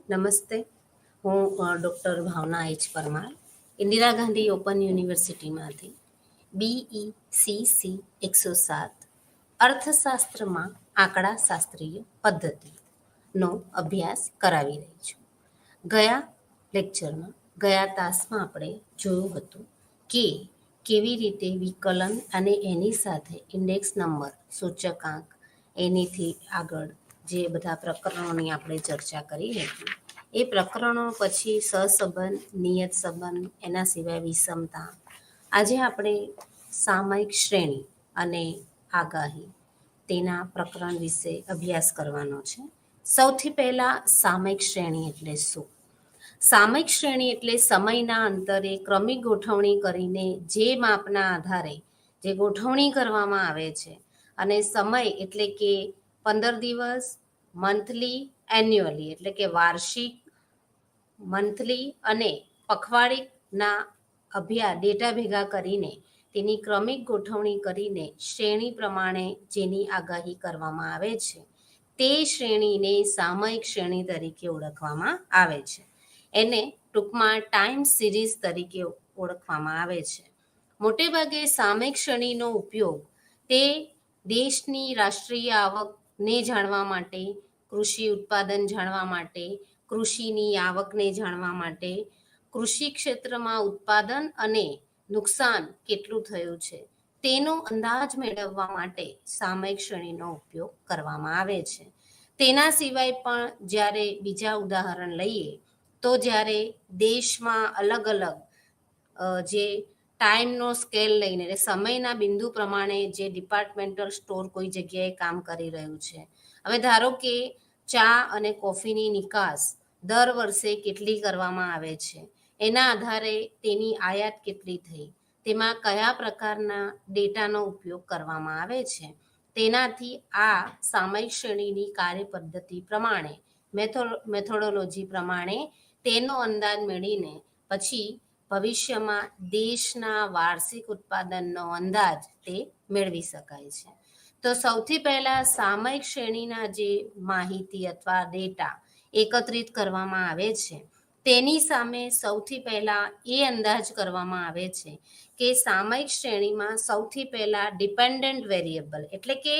નમસ્તે. હું doctor Bhavna H Parmar, Indira Gandhi open યુનિવર્સિટીમાંથી BE-CC 107 અર્થશાસ્ત્રમાં આંકડાશાસ્ત્રીય પદ્ધતિનો અભ્યાસ કરાવી રહી છું. ગયા તાસમાં આપણે જોયું હતું કે કેવી રીતે વિકલન અને એની સાથે ઇન્ડેક્સ નંબર, સૂચકાંક, એનીથી આગળ જે બધા પ્રકરણોની આપણે ચર્ચા કરી હતી એ પ્રકરણો પછી સહસંબંધ, નિયત સંબંધ, એના સિવાય વિષમતા. આજે આપણે સામયિક શ્રેણી અને આગાહી તેના પ્રકરણ વિશે અભ્યાસ કરવાનો છે. સૌથી પહેલા સામયિક શ્રેણી એટલે શું? સામયિક શ્રેણી એટલે સમયના અંતરે ક્રમિક ગોઠવણી કરીને જે માપના આધારે જે ગોઠવણી કરવામાં આવે છે, અને સમય એટલે કે 15 દિવસ, મંથલી, એન્યુઅલી એટલે કે વાર્ષિક, મંથલી અને પખવાડિકના ડેટા ભેગા કરીને તેની ક્રમિક ગોઠવણી કરીને શ્રેણી પ્રમાણે જેની આગાહી કરવામાં આવે છે તે શ્રેણીને સામયિક શ્રેણી તરીકે ઓળખવામાં આવે છે. એને ટૂંકમાં ટાઈમ સિરીઝ તરીકે ઓળખવામાં આવે છે. મોટેભાગે સામયિક શ્રેણીનો ઉપયોગ તે દેશની રાષ્ટ્રીય આવકને જાણવા માટે, કૃષિ ઉત્પાદન જાણવા માટે, કૃષિની આવકને જાણવા માટે, કૃષિ ક્ષેત્રમાં ઉત્પાદન અને નુકસાન કેટલું થયું છે તેનો અંદાજ મેળવવા માટે સામયિક શ્રેણીનો ઉપયોગ કરવામાં આવે છે. તેના સિવાય પણ જ્યારે બીજા ઉદાહરણ લઈએ તો જ્યારે દેશમાં અલગ અલગ જે ટાઈમનો સ્કેલ લઈને એટલે સમયના બિંદુ પ્રમાણે જે ડિપાર્ટમેન્ટલ સ્ટોર કોઈ જગ્યાએ કામ કરી રહ્યું છે. હવે ધારો કે ચા અને કોફીની નિકાસ દર વર્ષે કેટલી કરવામાં આવે છે, એના આધારે તેની આયાત કેટલી થઈ, તેમાં કયા પ્રકારના ડેટાનો ઉપયોગ કરવામાં આવે છે, તેનાથી આ સામયિક શ્રેણીની કાર્યપદ્ધતિ પ્રમાણે મેથોડોલોજી પ્રમાણે તેનો અંદાજ મેળવીને પછી ભવિષ્યમાં દેશના વાર્ષિક ઉત્પાદનનો અંદાજ તે મેળવી શકાય છે. તો સૌથી પહેલા સામયિક શ્રેણીના જે માહિતી અથવા ડેટા એકત્રિત કરવામાં આવે છે તેની સામે સૌથી પહેલા એ અંદાજ કરવામાં આવે છે કે સામયિક શ્રેણીમાં સૌથી પહેલા ડિપેન્ડન્ટ વેરિયેબલ એટલે કે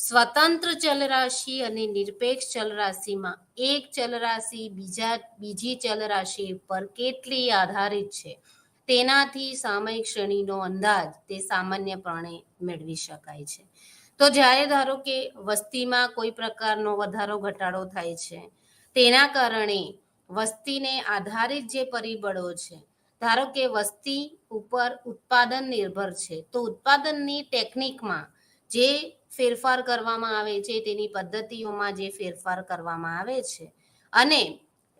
સ્વતંત્ર ચલરાશિ અને નિરપેક્ષ ચલરાશિમાં એક ચલરાશિ બીજી ચલરાશિ પર કેટલી આધારિત છે તેનાથી સામયિક શ્રેણીનો અંદાજ તે સામાન્યપણે મેળવી શકાય છે. તો જ્યારે ધારો કે વસ્તીમાં કોઈ પ્રકારનો વધારો ઘટાડો થાય છે, તેના કારણે વસ્તીને આધારિત જે પરિબળો છે, ધારો કે વસ્તી ઉપર ઉત્પાદન નિર્ભર છે, તો ઉત્પાદનની ટેકનિકમાં જે ફેરફાર કરવામાં આવે છે, તેની પદ્ધતિઓમાં જે ફેરફાર કરવામાં આવે છે, અને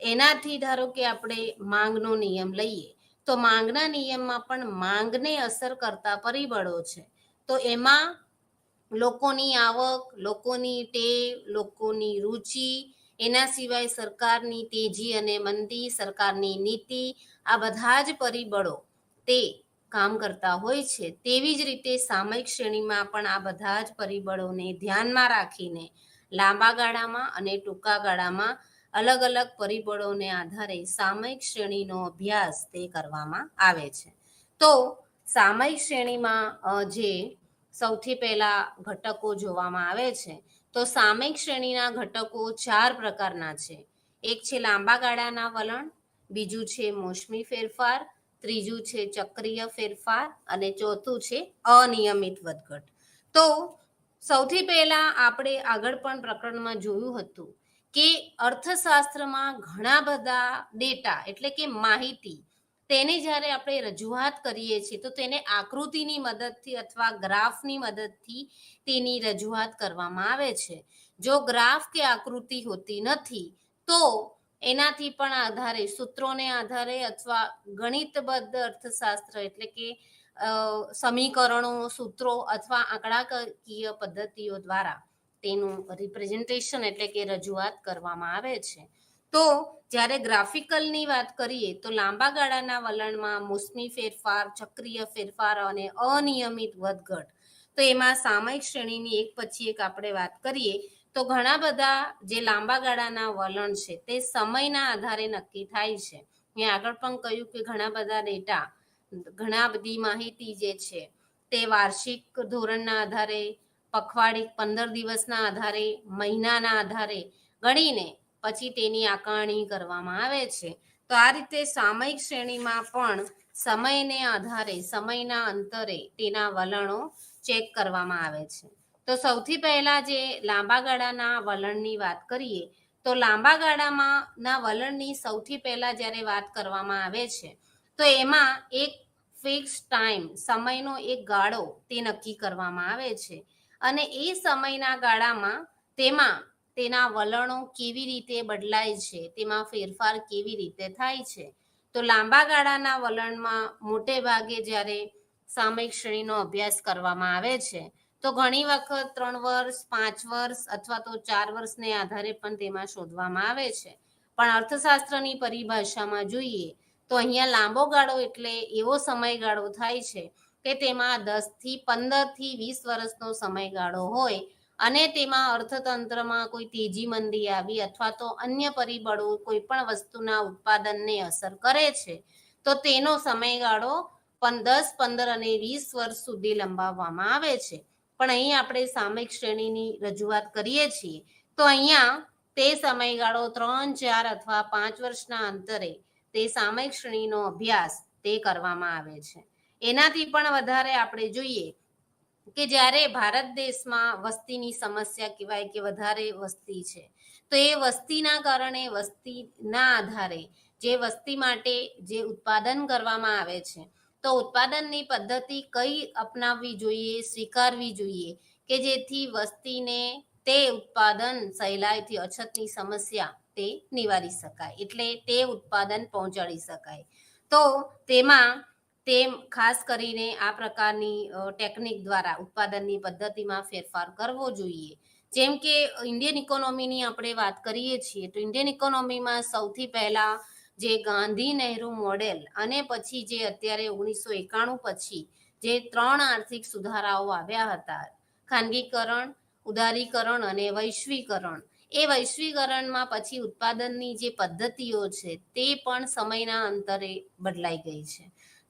એનાથી ધારો કે આપણે માંગનો નિયમ લઈએ તો માંગના નિયમમાં પણ માંગને અસર કરતા પરિબળો છે. તો એમાં લોકોની આવક, લોકોની ટેવ, લોકોની રુચિ, એના સિવાય સરકારની તેજી અને મંદી, સરકારની નીતિ, આ બધા જ પરિબળો તે કામ કરતા હોય છે. તેવી જ રીતે સામયિક શ્રેણીમાં પણ આ બધા જ પરિબળોને ધ્યાનમાં રાખીને લાંબા ગાળામાં અને ટૂંકા ગાળામાં અલગ અલગ પરિબળોને આધારે સામયિક શ્રેણીનો અભ્યાસ તે કરવામાં આવે છે. તો સામયિક શ્રેણીમાં જે સૌથી પહેલા ઘટકો જોવામાં આવે છે, તો સામયિક શ્રેણીના ઘટકો 4 પ્રકારના છે. એક છે લાંબા ગાળાના વલણ, બીજું છે મોસમી ફેરફાર, ત્રીજું છે ચક્રીય ફેરફાર અને ચોથું છે અનિયમિત વધઘટ. તો સૌથી પહેલા આપણે આગળ પણ પ્રકરણમાં જોયું હતું કે અર્થશાસ્ત્રમાં ઘણા બધા ડેટા એટલે કે માહિતી તેને જ્યારે આપણે રજૂઆત કરીએ છીએ તો તેને આકૃતિની મદદથી અથવા ગ્રાફની મદદથી તેની રજૂઆત કરવામાં આવે છે. જો ગ્રાફ કે આકૃતિ હોતી નથી તો એનાથી પણ આધારે સૂત્રોને આધારે અથવા ગણિતબદ્ધ અર્થશાસ્ત્ર એટલે કે સમીકરણો, સૂત્રો અથવા આંકડાકીય પદ્ધતિઓ દ્વારા તેનું રિપ્રેઝન્ટેશન એટલે કે રજૂઆત કરવામાં આવે છે. તો જ્યારે ગ્રાફિકલની વાત કરીએ તો લાંબા ગાળાના વલણમાં મોસમી ફેરફાર, ચક્રીય ફેરફાર અને અનિયમિત વધઘટ. તો એમાં સામયિક શ્રેણીની એક પછી એક આપણે વાત કરીએ તો ઘણા બધા જે લાંબા ગાળાના વલણ છે તે સમયના આધારે નક્કી થાય છે. મેં આગળ પણ કહ્યું કે ઘણા બધા ડેટા, ઘણા બધી માહિતી જે છે તે વાર્ષિક ધોરણના આધારે, પખવાડિક 15 દિવસના આધારે, મહિનાના આધારે ગણીને પછી તેની આકારણી કરવામાં આવે છે. તો આ રીતે સામયિક શ્રેણીમાં પણ સમયને આધારે, સમયના અંતરે તેના વલણો ચેક કરવામાં આવે છે. તો સૌથી પહેલા જે લાંબા ગાળાના વલણની વાત કરીએ, તો લાંબા ગાળામાં ના વલણની સૌથી પહેલા જ્યારે વાત કરવામાં આવે છે તો એમાં એક ફિક્સ ટાઈમ, સમયનો એક ગાળો તે નક્કી કરવામાં આવે છે અને એ સમયના ગાળામાં તેમાં તેના વલણો કેવી રીતે બદલાય છે, તેમાં ફેરફાર કેવી રીતે થાય છે. તો લાંબા ગાળાના વલણમાં મોટે ભાગે જ્યારે સામયિક શ્રેણીનો અભ્યાસ કરવામાં આવે છે તો ઘણી વખત 3 વર્ષ, 5 વર્ષ અથવા તો 4 વર્ષને આધારે પણ તેમાં શોધવામાં આવે છે. પણ અર્થશાસ્ત્રની પરિભાષામાં જોઈએ તો અહીંયા લાંબો ગાળો એટલે એવો સમયગાળો થાય છે કે તેમાં 10 થી 15 થી 20 વર્ષનો સમયગાળો હોય અને તેમાં અર્થતંત્રમાં કોઈ તેજી મંદી આવી અથવા તો અન્ય પરિબળો કોઈ પણ વસ્તુના ઉત્પાદનને અસર કરે છે તો તેનો સમયગાળો 10, 15 અને 20 વર્ષ સુધી લંબાવવામાં આવે છે. પણ અહીં આપણે સામયિક શ્રેણીની રજૂઆત કરીએ છીએ તો અહીંયા તે સમયગાળો 3, 4 અથવા 5 વર્ષના અંતરે તે સામયિક શ્રેણીનો અભ્યાસ તે કરવામાં આવે છે. એનાથી પણ વધારે આપણે જોઈએ કે જ્યારે ભારત દેશમાં વસ્તીની સમસ્યા કહેવાય કે વધારે વસ્તી છે તો એ વસ્તીના કારણે, વસ્તીના આધારે જે વસ્તી માટે જે ઉત્પાદન કરવામાં આવે છે તો ઉત્પાદનની પદ્ધતિ કઈ અપનાવવી જોઈએ, સ્વીકારવી જોઈએ કે જેથી વસ્તીને તે ઉત્પાદન સહેલાઈથી, અછતની સમસ્યા તે નિવારી શકાય, એટલે તે ઉત્પાદન પહોંચાડી શકાય. તો તેમાં તેમ ખાસ કરીને આ પ્રકારની ટેકનિક દ્વારા ઉત્પાદનની પદ્ધતિમાં ફેરફાર કરવો જોઈએ. જેમ કે ઇન્ડિયન ઇકોનોમીની આપણે વાત કરીએ છીએ તો ઇન્ડિયન ઇકોનોમીમાં સૌથી પહેલા જે ગાંધી નહેરુ મોડેલ અને પછી જે અત્યારે 1991 પછી જે 3 આર્થિક સુધારાઓ આવ્યા હતા, ખાનગીકરણ, ઉદારીકરણ અને વૈશ્વિકરણ, એ વૈશ્વિકરણમાં પછી ઉત્પાદનની જે પદ્ધતિઓ છે તે પણ સમયના અંતરે બદલાઈ ગઈ છે.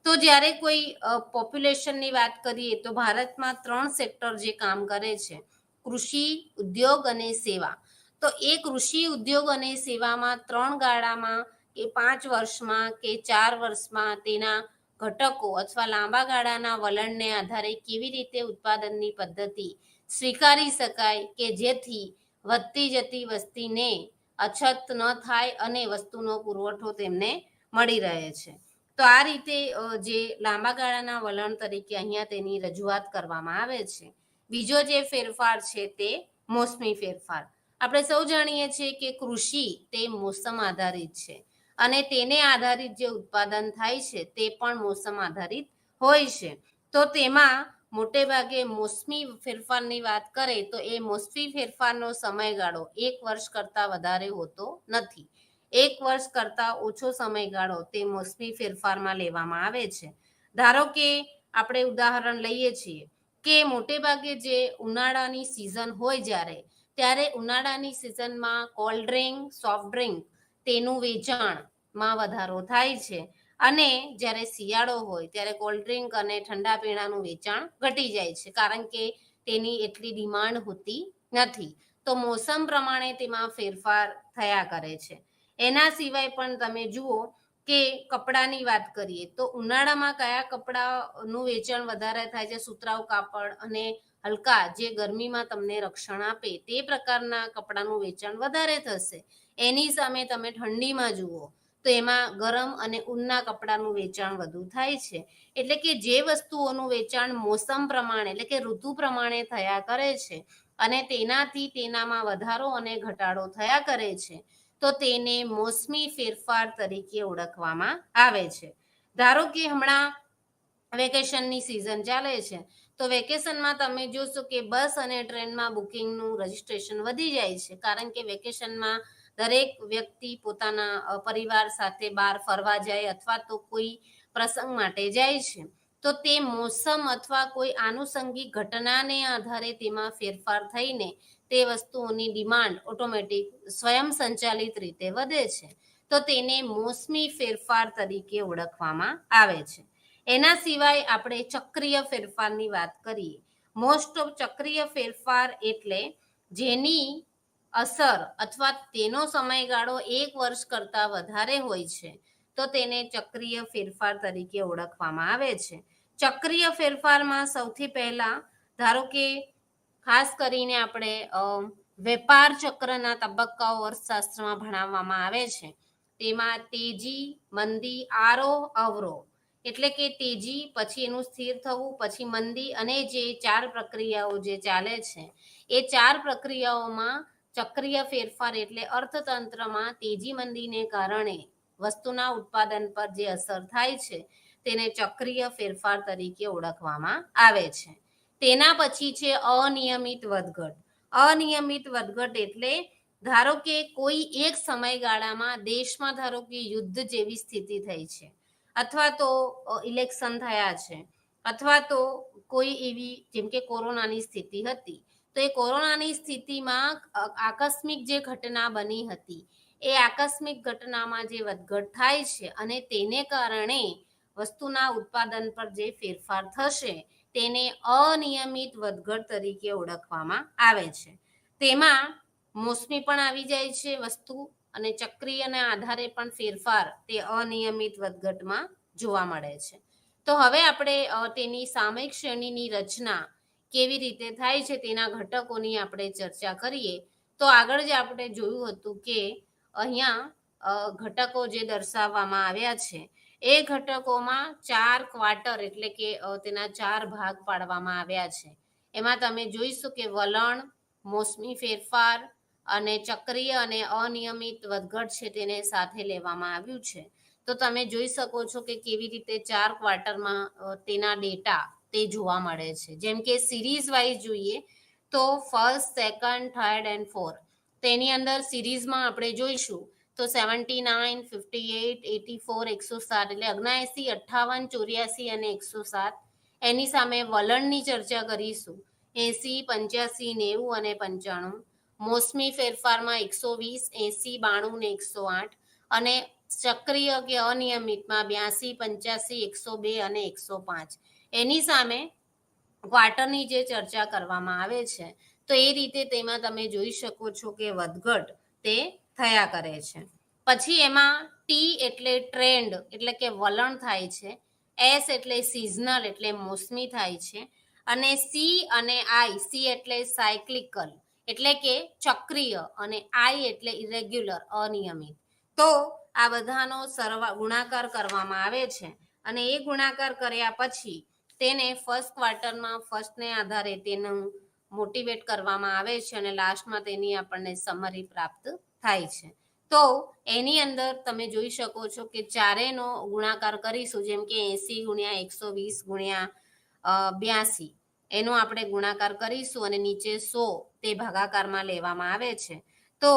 તો જ્યારે કોઈ પોપ્યુલેશનની વાત કરીએ તો ભારતમાં 3 સેક્ટર જે કામ કરે છે, કૃષિ, ઉદ્યોગ અને સેવા. તો એ કૃષિ, ઉદ્યોગ અને સેવામાં 3 ગાળામાં કે 5 વર્ષમાં કે 4 વર્ષમાં તેના ઘટકો અથવા લાંબા ગાળાના વલણને આધારે કેવી રીતે ઉત્પાદનની પદ્ધતિ સ્વીકારી શકાય કે જેથી વધતી જતી વસ્તીને અછત ન થાય અને વસ્તુનો પુરવઠો તેમને મળી રહે છે. તો આ રીતે જે લાંબા ગાળાના વલણ તરીકે અહીંયા તેની રજૂઆત કરવામાં આવે છે. બીજો જે ફેરફાર છે તે મોસમી ફેરફાર. આપણે સૌ જાણીએ છીએ કે કૃષિ તે મોસમ આધારિત છે અને તેને આધારિત જે ઉત્પાદન થાય છે તે પણ મોસમ આધારિત હોય છે. તો તેમાં મોટે ભાગે મોસમી ફેરફારની વાત કરે તો એ મોસમી ફેરફારનો સમયગાળો 1 વર્ષ કરતાં વધારે હોતો નથી. 1 વર્ષ કરતાં ઓછો સમયગાળો તે મોસમી ફેરફારમાં લેવામાં આવે છે. ધારો કે આપણે ઉદાહરણ લઈએ છીએ કે મોટે ભાગે જે ઉનાળાની સિઝન હોય ત્યારે ઉનાળાની સિઝનમાં કોલ્ડ ડ્રિંક, સોફ્ટ ડ્રિંક તેનું વેચાણમાં વધારો થાય છે અને જ્યારે શિયાળો હોય ત્યારે કોલ્ડ ડ્રિંક અને ઠંડા પીણાનું વેચાણ ઘટી જાય છે કારણ કે તેની એટલી ડિમાન્ડ હોતી નથી. તો મોસમ પ્રમાણે તેમાં ફેરફાર થયા કરે છે. એના સિવાય પણ તમે જુઓ કે કપડાની વાત કરીએ તો ઉનાળામાં કયા કપડાનું વેચાણ વધારે થાય છે, સુતરાઉ કાપડ અને હલકા જે ગરમીમાં તમને રક્ષણ આપે તે પ્રકારના કપડાનું વેચાણ વધારે થશે. એની સામે તમે ઠંડીમાં જુઓ તો એમાં ગરમ અને ઊનના કપડાનું વેચાણ વધુ થાય છે. એટલે કે જે વસ્તુઓનું વેચાણ મોસમ પ્રમાણે એટલે કે ઋતુ પ્રમાણે થયા કરે છે અને તેનાથી તેનામાં વધારો અને ઘટાડો થયા કરે છે તો તેને મોસમી ફેરફાર તરીકે ઓળખવામાં આવે છે. ધારો કે હમણાં વેકેશનની સિઝન ચાલે છે તો વેકેશનમાં તમે જોશો કે બસ અને ટ્રેનમાં બુકિંગનું રજિસ્ટ્રેશન વધી જાય છે કારણ કે વેકેશનમાં દરેક વ્યક્તિ પોતાના પરિવાર સાથે બહાર ફરવા જાય અથવા તો કોઈ પ્રસંગ માટે જાય છે. તો તે મોસમ અથવા કોઈ આનુષંગિક ઘટનાને આધારે તેમાં ફેરફાર થઈને તે વસ્તુઓની ડિમાન્ડ ઓટોમેટિક સ્વયં સંચાલિત રીતે વધે છે, તો તેને મોસમી ફેરફાર તરીકે ઓળખવામાં આવે છે. એના સિવાય આપણે ચક્રીય ફેરફારની વાત કરીએ. મોસ્ટ ઓફ ચક્રીય ફેરફાર એટલે જેની અસર અથવા તેનો સમયગાળો 1 વર્ષ કરતાં વધારે હોય છે, તો તેને ચક્રીય ફેરફાર તરીકે ઓળખવામાં આવે છે. ચક્રીય ફેરફારમાં સૌથી પહેલા ધારો કે ખાસ કરીને આપણે વેપાર ચક્રના તબક્કાઓ અર્થશાસ્ત્રમાં ભણાવવામાં આવે છે. તેમાં તેજી, મંદી, આરોહ, અવરોહ એટલે કે તેજી, પછી એનું સ્થિર થવું, પછી મંદી, અને જે 4 પ્રક્રિયાઓ જે ચાલે છે એ 4 પ્રક્રિયાઓમાં ચક્રીય ફેરફાર એટલે અર્થતંત્રમાં તેજી મંદીને કારણે વસ્તુના ઉત્પાદન પર જે અસર થાય છે તેને ચક્રીય ફેરફાર તરીકે ઓળખવામાં આવે છે. તેના પછી છે અનિયમિત વધઘટ. અનિયમિત વધઘટ એટલે ધારો કે કોઈ એક સમયગાળામાં દેશમાં ધારો કે યુદ્ધ જેવી સ્થિતિ થઈ છે, અથવા તો ઇલેક્શન થયા છે, અથવા તો કોઈ એવી જેમ કે કોરોનાની સ્થિતિ હતી, તો એ કોરોનાની સ્થિતિમાં આકસ્મિક જે ઘટના બની હતી એ આકસ્મિક ઘટનામાં જે વધઘટ થાય છે અને તેને કારણે વસ્તુના ઉત્પાદન પર જે ફેરફાર થશે તેને અનિયમિત વધઘટ તરીકે ઓળખવામાં આવે છે. તેમાં મોસમી પણ આવી જાય છે વસ્તુ, અને ચક્રીયના આધારે પણ ફેરફાર તે અનિયમિત વધઘટમાં જોવા મળે છે. તો હવે આપણે તેની સામયિક શ્રેણીની રચના કેવી રીતે થાય છે તેના ઘટકોની આપણે ચર્ચા કરીએ. તો આગળ જે આપણે જોયું હતું કે અહીંયા ઘટકો જે દર્શાવવામાં આવ્યા છે એ ઘટકોમાં 4 ક્વાર્ટર એટલે કે તેના 4 ભાગ પાડવામાં આવ્યા છે. એમાં તમે જોઈશું કે વલણ, મોસમી ફેરફાર અને ચક્રીય અને અનિયમિત વધઘટ છે તેને સાથે લેવામાં આવ્યું છે. તો તમે જોઈ શકો છો કે કેવી રીતે 4 ક્વાર્ટરમાં તેના ડેટા તે જોવા મળે છે. જેમ કે સિરીઝ વાઇઝ જોઈએ તો first, second, third and fourth, તેની અંદર સિરીઝમાં આપણે જોઈશું તો 79, 58, 84, 107 એટલે 79, 58, 84 અને 107. એની સામે વલણની ચર્ચા કરીશું 80, 85, 90 અને 95. મોસમી ફેરફારમાં 120, 80, 92 ને 108, અને ચક્રીય કે અનિયમિતમાં 82, 85, 102 અને 105. એની સામે ક્વાર્ટરની જે ચર્ચા કરવામાં આવે છે તો એ રીતે તેમાં તમે જોઈ શકો છો કે વધઘટ તે થયા કરે છે. પછી એમાં ટી એટલે ટ્રેન્ડ એટલે કે વલણ થાય છે, એસ એટલે સિઝનલ એટલે મોસમી થાય છે, અને સી અને આઈ, સી એટલે સાયક્લિકલ એટલે કે ચક્રીય, અને આઈ એટલે ઇરેગ્યુલર અનિયમિત. તો આ બધાનો ગુણાકાર કરવામાં આવે છે, અને એ ગુણાકાર કર્યા પછી તેને ફર્સ્ટ ક્વાર્ટરમાં ફર્સ્ટને આધારે તેનું મોટિવેટ કરવામાં આવે છે, અને લાસ્ટમાં તેની આપણને સમરી પ્રાપ્ત થાય છે. તો એની અંદર તમે જોઈ શકો છો કે ચારેયનો ગુણાકાર કરીશું, જેમ કે 80 ગુણ્યા 120 ગુણ્યા 82 એનો આપણે ગુણાકાર કરીશું, અને નીચે 100 તે ભાગાકારમાં લેવામાં આવે છે. તો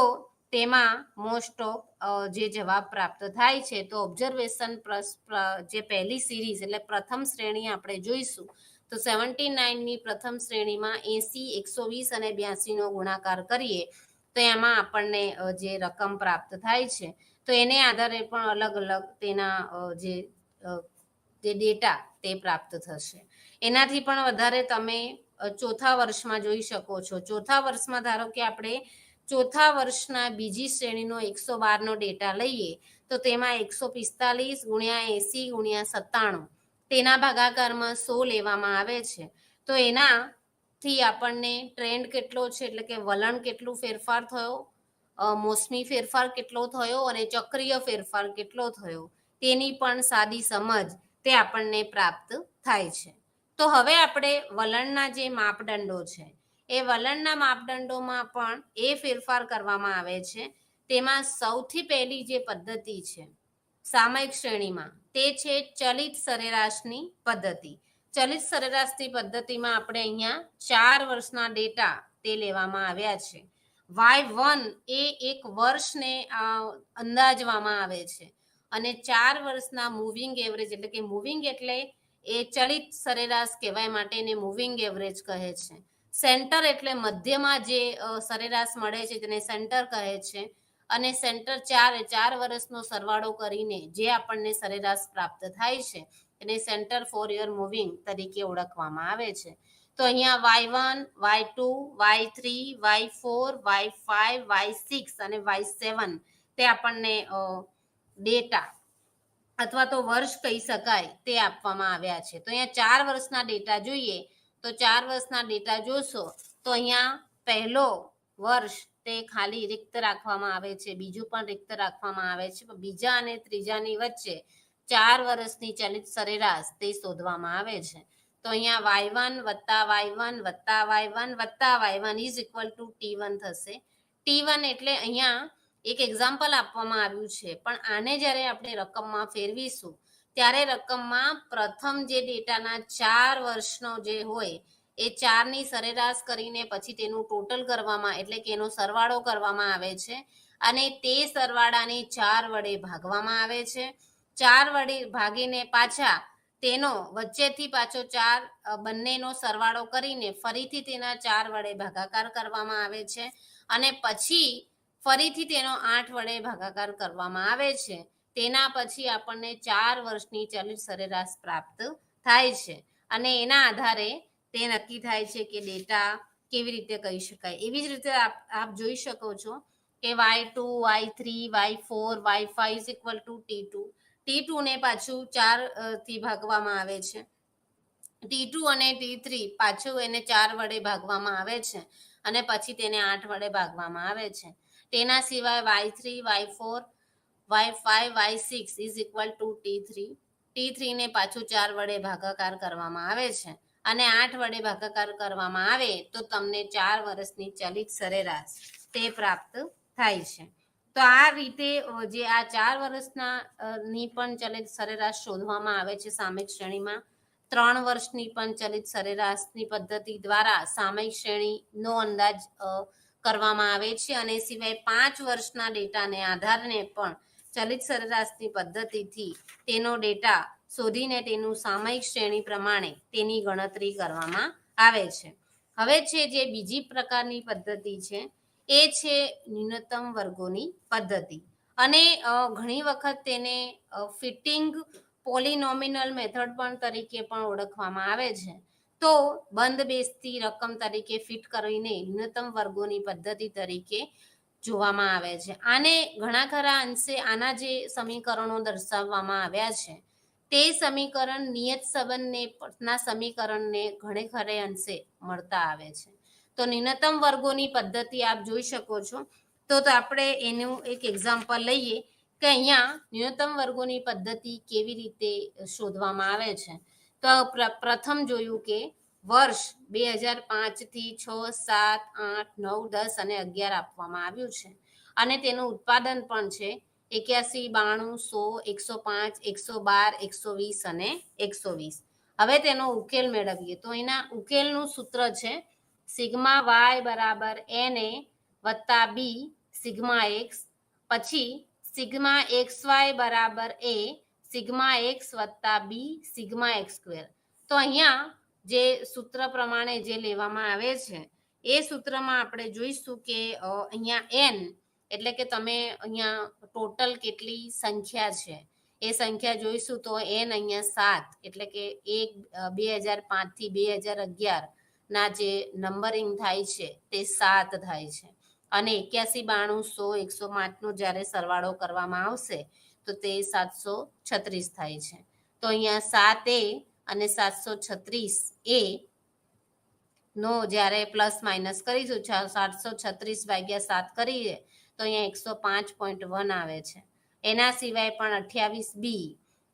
તેમાં મોસ્ટ ઓફ જે જવાબ પ્રાપ્ત થાય છે તો ઓબ્ઝર્વેશન પ્લસ જે પહેલી સિરીઝ એટલે પ્રથમ શ્રેણી આપણે જોઈશું તો 79ની પ્રથમ શ્રેણીમાં 80, 120 અને 82નો ગુણાકાર કરીએ તો એમાં આપણને જે રકમ પ્રાપ્ત થાય છે તો એને આધારે પણ અલગ અલગ તેના જે ડેટા તે પ્રાપ્ત થશે. એનાથી પણ વધારે તમે ચોથા વર્ષમાં જોઈ શકો છો. ચોથા વર્ષમાં ધારો કે આપણે ચોથા વર્ષના બીજી શ્રેણીનો 112નો ડેટા લઈએ તો તેમાં 145 ગુણ્યા 80 ગુણ્યા 97 તેના ભાગાકારમાં 100 લેવામાં આવે છે. તો એનાથી આપણને ટ્રેન્ડ કેટલો છે એટલે કે વલણ કેટલું ફેરફાર થયો, મોસમી ફેરફાર કેટલો થયો અને ચક્રીય ફેરફાર કેટલો થયો તેની પણ સાદી સમજ તે આપણને પ્રાપ્ત થાય છે. તો હવે આપણે વલણના જે માપદંડો છે એ વલણના માપદંડોમાં પણ એ ફેરફાર કરવામાં આવે છે. તેમાં સૌથી પહેલી જે પદ્ધતિ છે સામયિક શ્રેણીમાં તે છે ચલિત સરેરાશની પદ્ધતિ. ચલિત સરેરાશની પદ્ધતિમાં આપણે અહીંયા 4 વર્ષના ડેટા તે લેવામાં આવ્યા છે. Y1 એ એક વર્ષને અંદાજવામાં આવે છે, અને 4 વર્ષના મૂવિંગ એવરેજ એટલે કે મૂવિંગ એટલે એ ચલિત સરેરાશ કહેવાય માટે એને મૂવિંગ એવરેજ કહે છે. સેન્ટર એટલે મધ્યમાં જે સરેરાશ મળે છે તેને સેન્ટર કહે છે, અને સેન્ટર ચાર વર્ષનો સરવાળો કરીને જે આપણને સરેરાશ પ્રાપ્ત થાય છે એને સેન્ટર ફોર યોર મૂવિંગ તરીકે ઓળખવામાં આવે છે. તો અહીંયા y1, y2, y3, y4, y5, y6 અને y7 તે આપણને ડેટા અથવા તો વર્ષ કહી શકાય તે આપવામાં આવ્યા છે. તો અહીંયા 4 વર્ષના ડેટા જોઈએ તો 4 વર્ષના ડેટા જોશો તો અહીંયા પહેલો વર્ષ તે ખાલી રિક્ત રાખવામાં આવે છે, બીજું પણ રિક્ત રાખવામાં આવે છે, પણ બીજા અને ત્રીજાની વચ્ચે 4 વર્ષની ચલિત સરેરાશ તે શોધવામાં આવે છે. તો અહીંયા y1 વત્તા y1 વત્તા y1 વત્તા y1 is equal two t1 થશે. t1 એટલે અહીંયા એક એક્ઝામ્પલ આપવામાં આવ્યું છે, પણ આને જ્યારે આપણે રકમમાં ફેરવીશું ત્યારે રકમમાં પ્રથમ જે ડેટાના 4 વર્ષનો જે હોય એ 4ની સરેરાશ કરીને પછી તેનું ટોટલ કરવામાં એટલે કે એનો સરવાળો કરવામાં આવે છે, અને તે સરવાળાને 4 વડે ભાગવામાં આવે છે. 4 વડે ભાગીને પાછા તેનો વચ્ચેથી પાછો 4 બંનેનો સરવાળો કરીને ફરીથી તેના 4 વડે ભાગાકાર કરવામાં આવે છે, અને પછી ફરીથી તેનો 8 વડે ભાગાકાર કરવામાં આવે છે. તેના પછી આપણને 4 વર્ષની ચલિત સરેરાશ પ્રાપ્ત થાય છે, અને એના આધારે તે નક્કી થાય છે કે ડેટા કેવી રીતે કહી શકાય. એવી જ રીતે આપ જોઈ શકો છો કે y2, y3, y4, y5 is equal two t2. t2 ને પાછું 4 થી ભાગવામાં આવે છે. t2 અને t3 પાછું એને 4 વડે ભાગવામાં આવે છે, અને પછી તેને 8 વડે ભાગવામાં આવે છે. તેના સિવાય y3, y4, y5, y6 is equal two t3. t3 ને પાછું 4 વડે ભાગાકાર કરવામાં આવે છે, અને 8 વડે ભાગાકાર કરવામાં આવે તો તમને 4 વર્ષની ચલિત સરેરાશ તે પ્રાપ્ત થાય છે. તો આ રીતે જે આ 4 વર્ષના ની પણ ચલિત સરેરાશ શોધવામાં આવે છે સામયિક શ્રેણીમાં. 3 વર્ષની પણ ચલિત સરેરાશની પદ્ધતિ દ્વારા સામયિક શ્રેણીનો અંદાજ કરવામાં આવે છે, અને સિવાય 5 વર્ષના ડેટાને આધારને પણ ચલિત સરેરાશની પદ્ધતિથી તેનો ડેટા શોધીને તેનું સામયિક શ્રેણી પ્રમાણે તેની ગણતરી કરવામાં આવે છે. હવે છે જે બીજી પ્રકારની પદ્ધતિ છે એ છે ન્યૂનતમ વર્ગોની પદ્ધતિ, અને ઘણી વખત તેને ફિટિંગ પોલિનોમિનલ મેથડ પણ તરીકે પણ ઓળખવામાં આવે છે. તો બંધ બેસતી રકમ તરીકે ફિટ કરીને ન્યૂનતમ વર્ગોની પદ્ધતિ તરીકે જોવામાં આવે છે. આને ઘણા ખરા અંશે આના જે સમીકરણો દર્શાવવામાં આવ્યા છે તે સમીકરણ નિયત સંબંધના સમીકરણને ઘણે ખરે અંશે મળતા આવે છે. તો ન્યૂનતમ વર્ગોની પદ્ધતિ આપ જોઈ શકો છો. તો આપણે એનું એક એક્ઝામ્પલ લઈએ કે અહીંયા ન્યૂનતમ વર્ગોની પદ્ધતિ કેવી રીતે શોધવામાં આવે છે. તો પ્રથમ જોયું કે વર્ષ 2005 થી 6, 7, 8, 9, 10 અને 11 આપવામાં આવ્યું છે, અને તેનું ઉત્પાદન પણ છે 81, 92, 100, 105, 112, 120 અને 120. હવે તેનો ઉકેલ મેળવીએ તો એના ઉકેલનું સૂત્ર છે સિગ્મા વાય બરાબર na વત્તા બી સિગ્મા એક્સ, પછી સિગ્મા એક્સ વાય બરાબર a સિગ્મા એક્સ વત્તા બી સિગ્મા એક્સ સ્ક્વેર. તો અહીંયા જે સૂત્ર પ્રમાણે જે લેવામાં આવે છે એ સૂત્રમાં આપણે જોઈશું કે અહીંયા n એટલે કે તમે અહીંયા ટોટલ કેટલી સંખ્યા છે એ સંખ્યા જોઈશું તો n અહીંયા 7 એટલે કે 2005 થી 2011 ના જે નંબરિંગ થાય છે તે 7 થાય છે, અને 81, 92, 100, 105 નો જ્યારે સરવાળો કરવામાં આવશે તો તે 736 થાય છે. તો અહીંયા 7a અને 736a નો જ્યારે પ્લસ માઇનસ કરીશું 736 ભાગ્યા 7 કરીએ તો અહીંયા 105.1 આવે છે. એના સિવાય પણ 28b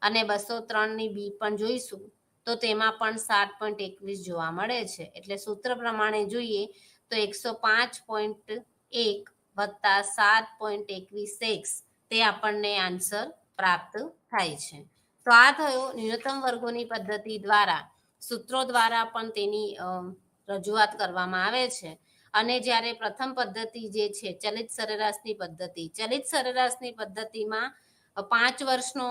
અને 203ની બી પણ જોઈશું તો તેમાં પણ 7.21 જોવા મળે છે. એટલે સૂત્ર પ્રમાણે જોઈએ તો 105.1 વત્તા 7.21x તે આપણને આન્સર પ્રાપ્ત થાય છે. તો આ થયો ન્યૂનતમ વર્ગોની પદ્ધતિ દ્વારા સૂત્રો દ્વારા પણ તેની રજૂઆત કરવામાં આવે છે. અને જ્યારે પ્રથમ પદ્ધતિ જે છે ચલિત સરેરાશની પદ્ધતિમાં 5 વર્ષનો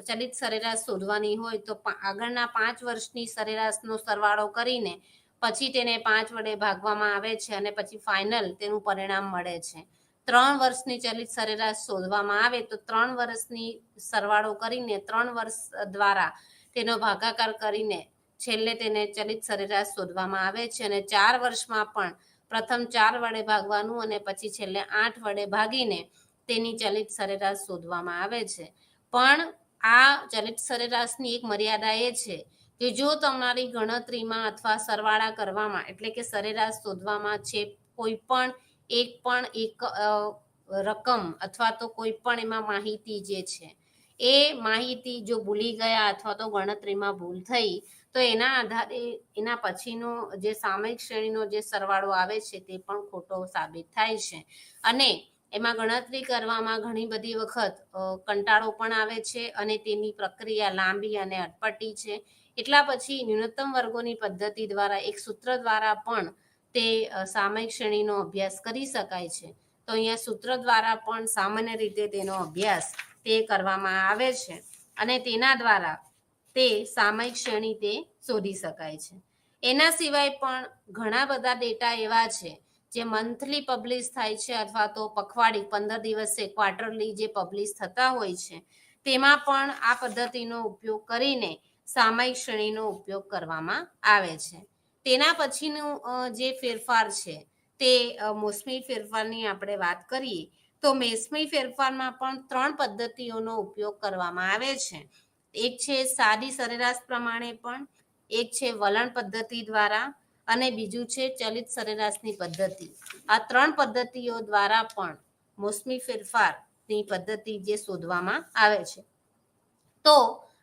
ચલિત સરેરાશ શોધવાની હોય તો આગળના 5 વર્ષની સરેરાશનો સરવાળો કરીને પછી તેને 5 વડે ભાગવામાં આવે છે અને પછી ફાઇનલ તેનું પરિણામ મળે છે. 3 વર્ષની ચલિત સરેરાશ શોધવામાં આવે તો 3 વર્ષની સરવાળો કરીને 3 વર્ષ દ્વારા તેનો ભાગાકાર કરીને છેલ્લે તેને ચલિત સરેરાશ શોધવામાં આવે છે અને 4 વર્ષમાં પણ પ્રથમ 4 વડે ભાગવાનું અને પછી છેલ્લે 8 વડે ભાગીને તેની ચલિત સરેરાશ શોધવામાં આવે છે. પણ આ ચલિત સરેરાશની એક મર્યાદા એ છે કે જો તમારી ગણતરીમાં અથવા સરવાળા કરવામાં એટલે કે સરેરાશ શોધવામાં છે કોઈ પણ એક રકમ અથવા તો કોઈ પણ એમાં માહિતી જે છે એ માહિતી જો ભૂલી ગયા અથવા તો ગણતરીમાં ભૂલ થઈ તો એના આધારે એના પછીનો જે સામયિક શ્રેણીનો જે સરવાળો આવે છે તે પણ ખોટો સાબિત થાય છે અને એમાં ગણતરી કરવામાં ઘણી બધી વખત કંટાળો પણ આવે છે અને તેની પ્રક્રિયા લાંબી અને અટપટી છે. એટલા પછી ન્યૂનતમ વર્ગોની પદ્ધતિ દ્વારા એક સૂત્ર દ્વારા પણ તે સામયિક શ્રેણીનો અભ્યાસ કરી શકાય છે. તો અહીંયા સૂત્ર દ્વારા પણ સામાન્ય રીતે તેનો અભ્યાસ તે કરવામાં આવે છે અને તેના દ્વારા તે સામયિક શ્રેણી તે શોધી શકાય છે. એના સિવાય પણ ઘણા બધા ડેટા એવા છે જે મંથલી પબ્લિશ થાય છે અથવા તો પખવાડિક 15 દિવસે ક્વાર્ટરલી જે પબ્લિશ થતા હોય છે તેમાં પણ આ પદ્ધતિનો ઉપયોગ કરીને સામયિક શ્રેણીનો ઉપયોગ કરવામાં આવે છે. તેના પછીનું જે ફેરફાર છે તે મોસમી ફેરફારની આપણે વાત કરીએ તો મોસમી ફેરફારમાં પણ 3 પદ્ધતિઓનો ઉપયોગ કરવામાં આવે છે. એક છે સાદી સરેરાશ પ્રમાણે પણ, એક છે વલણ પદ્ધતિ દ્વારા અને બીજું છે ચલિત સરેરાશની પદ્ધતિ. આ 3 પદ્ધતિઓ દ્વારા પણ મોસમી ફેરફારની પદ્ધતિ જે શોધવામાં આવે છે. તો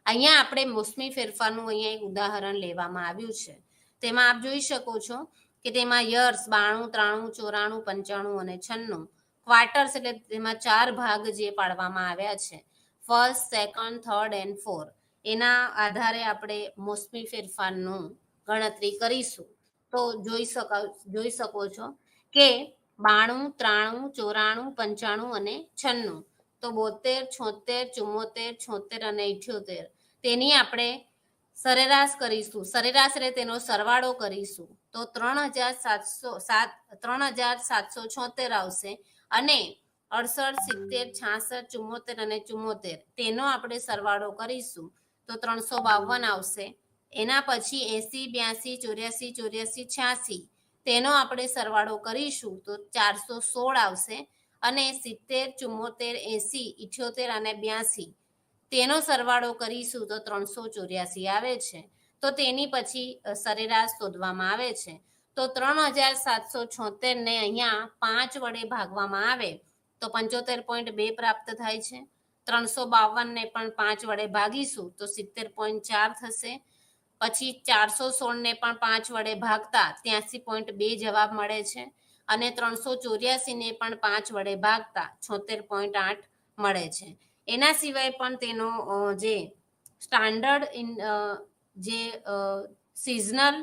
અહીંયા આપણે મોસમી ફેરફારનું અહીંયા એક ઉદાહરણ લેવામાં આવ્યું છે. તેમાં આપ જોઈ શકો છો કે તેમાં યર્સ 92, 93, 94, 95 અને 96 ક્વાર્ટર્સ એટલે તેમાં 4 ભાગ જે પાડવામાં આવ્યા છે first, second, third and fourth એના આધારે આપણે મોસમી ફેરફારનું ગણતરી કરીશું. તો જોઈ શકો છો કે 92, 93, 94, 95 અને 96 તો 72, 76, 74, 74 અને 78 તેની આપણે સરેરાશ કરીશું. સરેરાશ એટલે તેનો સરવાળો કરીશું તો 3776 આવશે અને 68, 70, 66, 74 અને 74 તેનો આપણે સરવાળો કરીશું તો 352 આવશે. એના પછી 80, 82, 84, 84, તેનો આપણે સરવાળો કરીશું તો 416 આવશે અને 70, 74, 80, 78 અને 82 તેનો સરવાળો કરીશું તો 384 આવે છે. તો તેની પછી સરેરાશ શોધવામાં આવે છે. તો 3776 ને અહીંયા 5 વડે ભાગવામાં આવે તો 75.2 પ્રાપ્ત થાય છે. 352 ને પણ 5 વડે ભાગીશું તો 70.4 થશે. પછી 416 ને પણ 5 વડે ભાગતા 83.2 જવાબ મળે છે અને 384 ને પણ 5 વડે ભાગતા 76.8 મળે છે. એના સિવાય પણ તેનો જે સ્ટાન્ડર્ડ જે સિઝનલ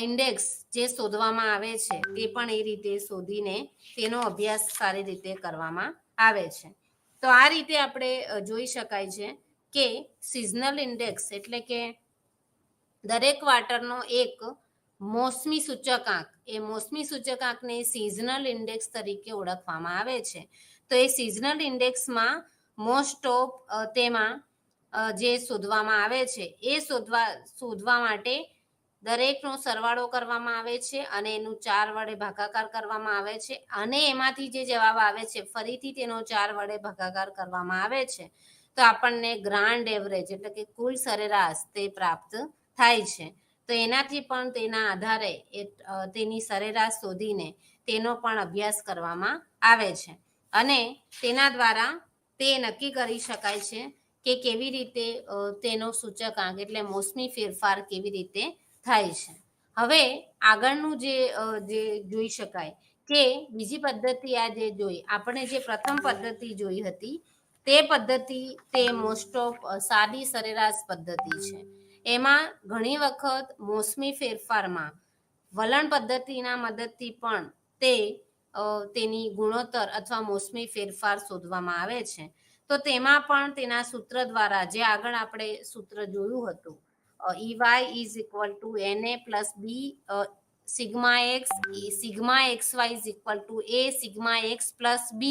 ઇન્ડેક્સ જે શોધવામાં આવે છે તે પણ એ રીતે શોધીને તેનો અભ્યાસ સારી રીતે કરવામાં આવે છે. તો આ રીતે આપણે જોઈ શકાય છે કે સિઝનલ ઇન્ડેક્સ એટલે કે દરેક ક્વાર્ટરનો એક મોસમી સૂચકાંક એ મોસમી સૂચકાંકને સિઝનલ ઇન્ડેક્સ તરીકે ઓળખવામાં આવે છે. તો એ સિઝનલ ઇન્ડેક્સમાં મોસ્ટ ઓફ તેમાં જે શોધવામાં આવે છે એ શોધવા માટે દરેકનો સરવાળો કરવામાં આવે છે અને એનું 4 વડે ભાગાકાર કરવામાં આવે છે અને એમાંથી જે જવાબ આવે છે ફરીથી તેનો 4 વડે ભાગાકાર કરવામાં આવે છે તો આપણને ગ્રાન્ડ એવરેજ એટલે કે કુલ સરેરાશ તે પ્રાપ્ત થાય છે. તો એનાથી પણ તેના આધારે તેની સરેરાશ શોધીને તેનો પણ અભ્યાસ કરવામાં આવે છે અને તેના દ્વારા તે નક્કી કરી શકાય છે કે કેવી રીતે તેનો સૂચકાંક એટલે મોસમી ફેરફાર કેવી રીતે થાય છે. હવે આગળનું જે જોઈ શકાય કે બીજી પદ્ધતિ આ જે જોઈ આપણે જે પ્રથમ પદ્ધતિ જોઈ હતી તે પદ્ધતિ તે મોસ્ટ ઓફ સાદી સરેરાશ પદ્ધતિ છે. એમાં ઘણી વખત મોસમી ફેરફારમાં વલણ પદ્ધતિના મદદથી પણ તેની ગુણોત્તર અથવા મોસમી ફેરફાર શોધવામાં આવે છે. તો તેમાં પણ તેના સૂત્ર દ્વારા જે આગળ આપણે સૂત્ર જોયું હતું EY is equal to NA plus B sigma x xy is equal to A sigma x plus B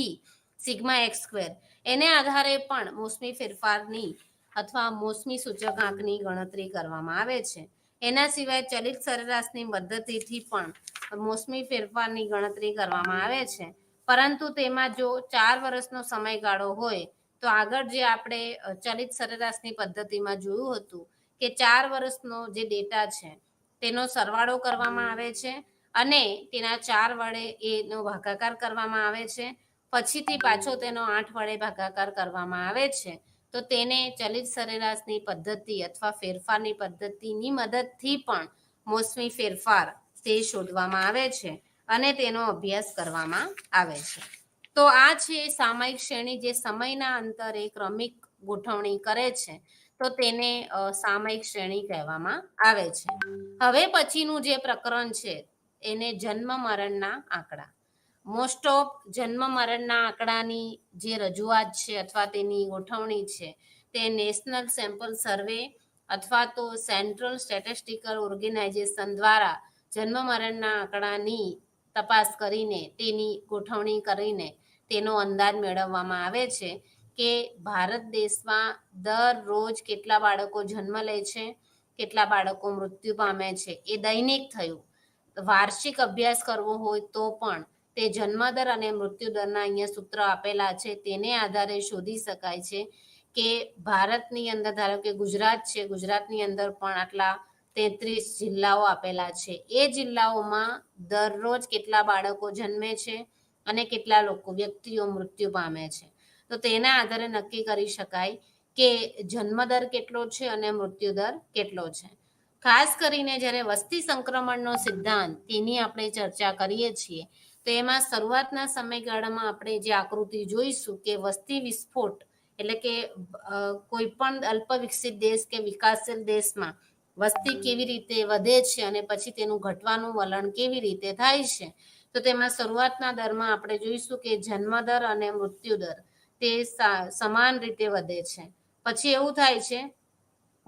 sigma x square. એને આધારે પણ મોસમી ફેરફારની અથવા મોસમી સૂચકાંકની ગણતરી કરવામાં આવે છે. એના સિવાય ચલિત સરેરાશની પદ્ધતિથી પણ મોસમી ફેરફારની ગણતરી કરવામાં આવે છે, પરંતુ તેમાં જો 4 વર્ષનો સમયગાળો હોય તો આગળ જે આપણે ચલિત સરેરાશની પદ્ધતિમાં જોયું હતું કે 4 વર્ષનો જે ડેટા છે તેનો સરવાળો કરવામાં આવે છે અને તેના 4 વડે એનો ભાગાકાર કરવામાં આવે છે, પછીથી પાછો તેનો 8 વડે ભાગાકાર કરવામાં આવે છે, તો તેને ચલિત સરેરાશની પદ્ધતિ અથવા ફેરફારની પદ્ધતિની મદદથી પણ મોસમી ફેરફાર તે શોધવામાં આવે છે અને તેનો અભ્યાસ કરવામાં આવે છે. તો આ છે સામયિક શ્રેણી જે સમયના અંતરે ક્રમિક ગોઠવણી કરે છે, તો તેને સામયિક શ્રેણી કહેવામાં આવે છે. હવે પછીનું જે પ્રકરણ છે એને જન્મ મરણના આંકડા. મોસ્ટ ઓફ જન્મ મરણના આંકડાની જે રજૂઆત છે અથવા તેની ગોઠવણી છે તે નેશનલ સેમ્પલ સર્વે અથવા તો સેન્ટ્રલ સ્ટેટિસ્ટિકલ ઓર્ગેનાઇઝેશન દ્વારા જન્મ મરણના આંકડાની તપાસ કરીને તેની ગોઠવણી કરીને તેનો અંદાજ મેળવવામાં આવે છે કે ભારત દેશમાં દરરોજ કેટલા બાળકો જન્મ લે છે, કેટલા બાળકો મૃત્યુ પામે છે. એ દૈનિક થયું. વાર્ષિક અભ્યાસ કરવો હોય તો પણ તે જન્મદર અને મૃત્યુદરના અહીંયા સૂત્ર આપેલા છે, તેને આધારે શોધી શકાય છે કે ભારતની અંદર ધારો કે ગુજરાત છે, ગુજરાતની અંદર પણ આટલા 33 જિલ્લાઓ આપેલા છે. એ જિલ્લાઓમાં દરરોજ કેટલા બાળકો જન્મે છે અને કેટલા લોકો વ્યક્તિઓ મૃત્યુ પામે છે, તો તેના આધારે નક્કી કરી શકાય કે જન્મદર કેટલો છે અને મૃત્યુદર કેટલો છે. ખાસ કરીને જ્યારે વસ્તી સંક્રમણનો સિદ્ધાંત તેની આપણે ચર્ચા કરીએ છીએ તો એમાં શરૂઆતના સમયગાળામાં આપણે જે આકૃતિ જોઈશું કે વસ્તી વિસ્ફોટ એટલે કે કોઈ પણ અલ્પ વિકસિત દેશ કે વિકાસશીલ દેશમાં વસ્તી કેવી રીતે વધે છે અને પછી તેનું ઘટવાનું વલણ કેવી રીતે થાય છે, તો તેમાં શરૂઆતના દરમાં આપણે જોઈશું કે જન્મદર અને મૃત્યુદર તે સમાન રીતે વધે છે. પછી એવું થાય છે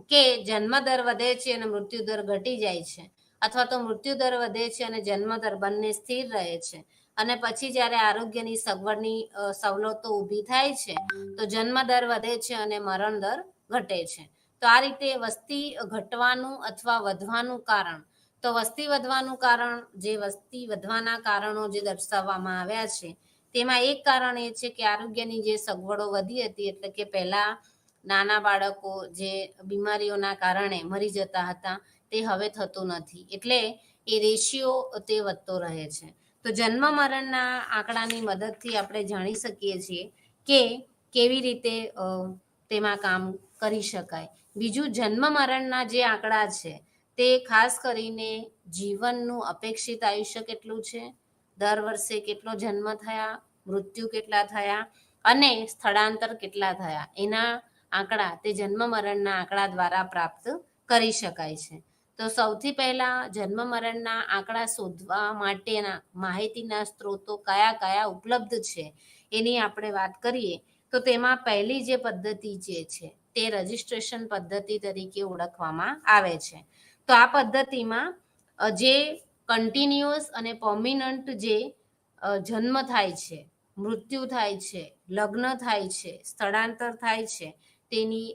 કે જન્મદર વધે છે અને મૃત્યુદર ઘટી જાય છે, અથવા તો મૃત્યુદર વધે છે અને જન્મદર બંને સ્થિર રહે છે, અને પછી જ્યારે આરોગ્યની સગવડની સવલતો ઊભી થાય છે તો જન્મદર વધે છે અને મરણ દર ઘટે છે. તો આ રીતે વસ્તી ઘટવાનું અથવા વધવાનું કારણ, તો વસ્તી વધવાનું કારણ, જે વસ્તી વધવાના કારણો જે દર્શાવવામાં આવ્યા છે તેમાં એક કારણ એ છે કે આરોગ્યની જે સગવડો વધી હતી, એટલે કે પહેલા નાના બાળકો જે બીમારીઓના કારણે મરી જતા હતા તે હવે થતું નથી, એટલે એ રેશિયો તે વધતો રહે છે. તો જન્મ મરણના આંકડાની મદદથી આપણે જાણી શકીએ છીએ કે કેવી રીતે તેમાં કામ કરી શકાય. બીજું, જન્મ મરણના જે આંકડા છે તે ખાસ કરીને જીવનનું અપેક્ષિત આયુષ્ય કેટલું છે, દર વર્ષે કેટલો જન્મ થયા, મૃત્યુ કેટલા થયા અને સ્થળાંતર કેટલા થયા, એના આંકડા તે જન્મ મરણના આંકડા દ્વારા પ્રાપ્ત કરી શકાય છે. તો સૌથી પહેલા જન્મ મરણના આંકડા શોધવા માટેના માહિતીના સ્ત્રોતો કયા કયા ઉપલબ્ધ છે એની આપણે વાત કરીએ તો તેમાં પહેલી જે પદ્ધતિ જે છે તે રજિસ્ટ્રેશન પદ્ધતિ તરીકે ઓળખવામાં આવે છે. તો આ પદ્ધતિમાં જે કન્ટિન્યુઅસ અને પરમિનન્ટ જે જન્મ થાય છે, મૃત્યુ થાય છે, લગ્ન થાય છે, સ્થળાંતર થાય છે, તેની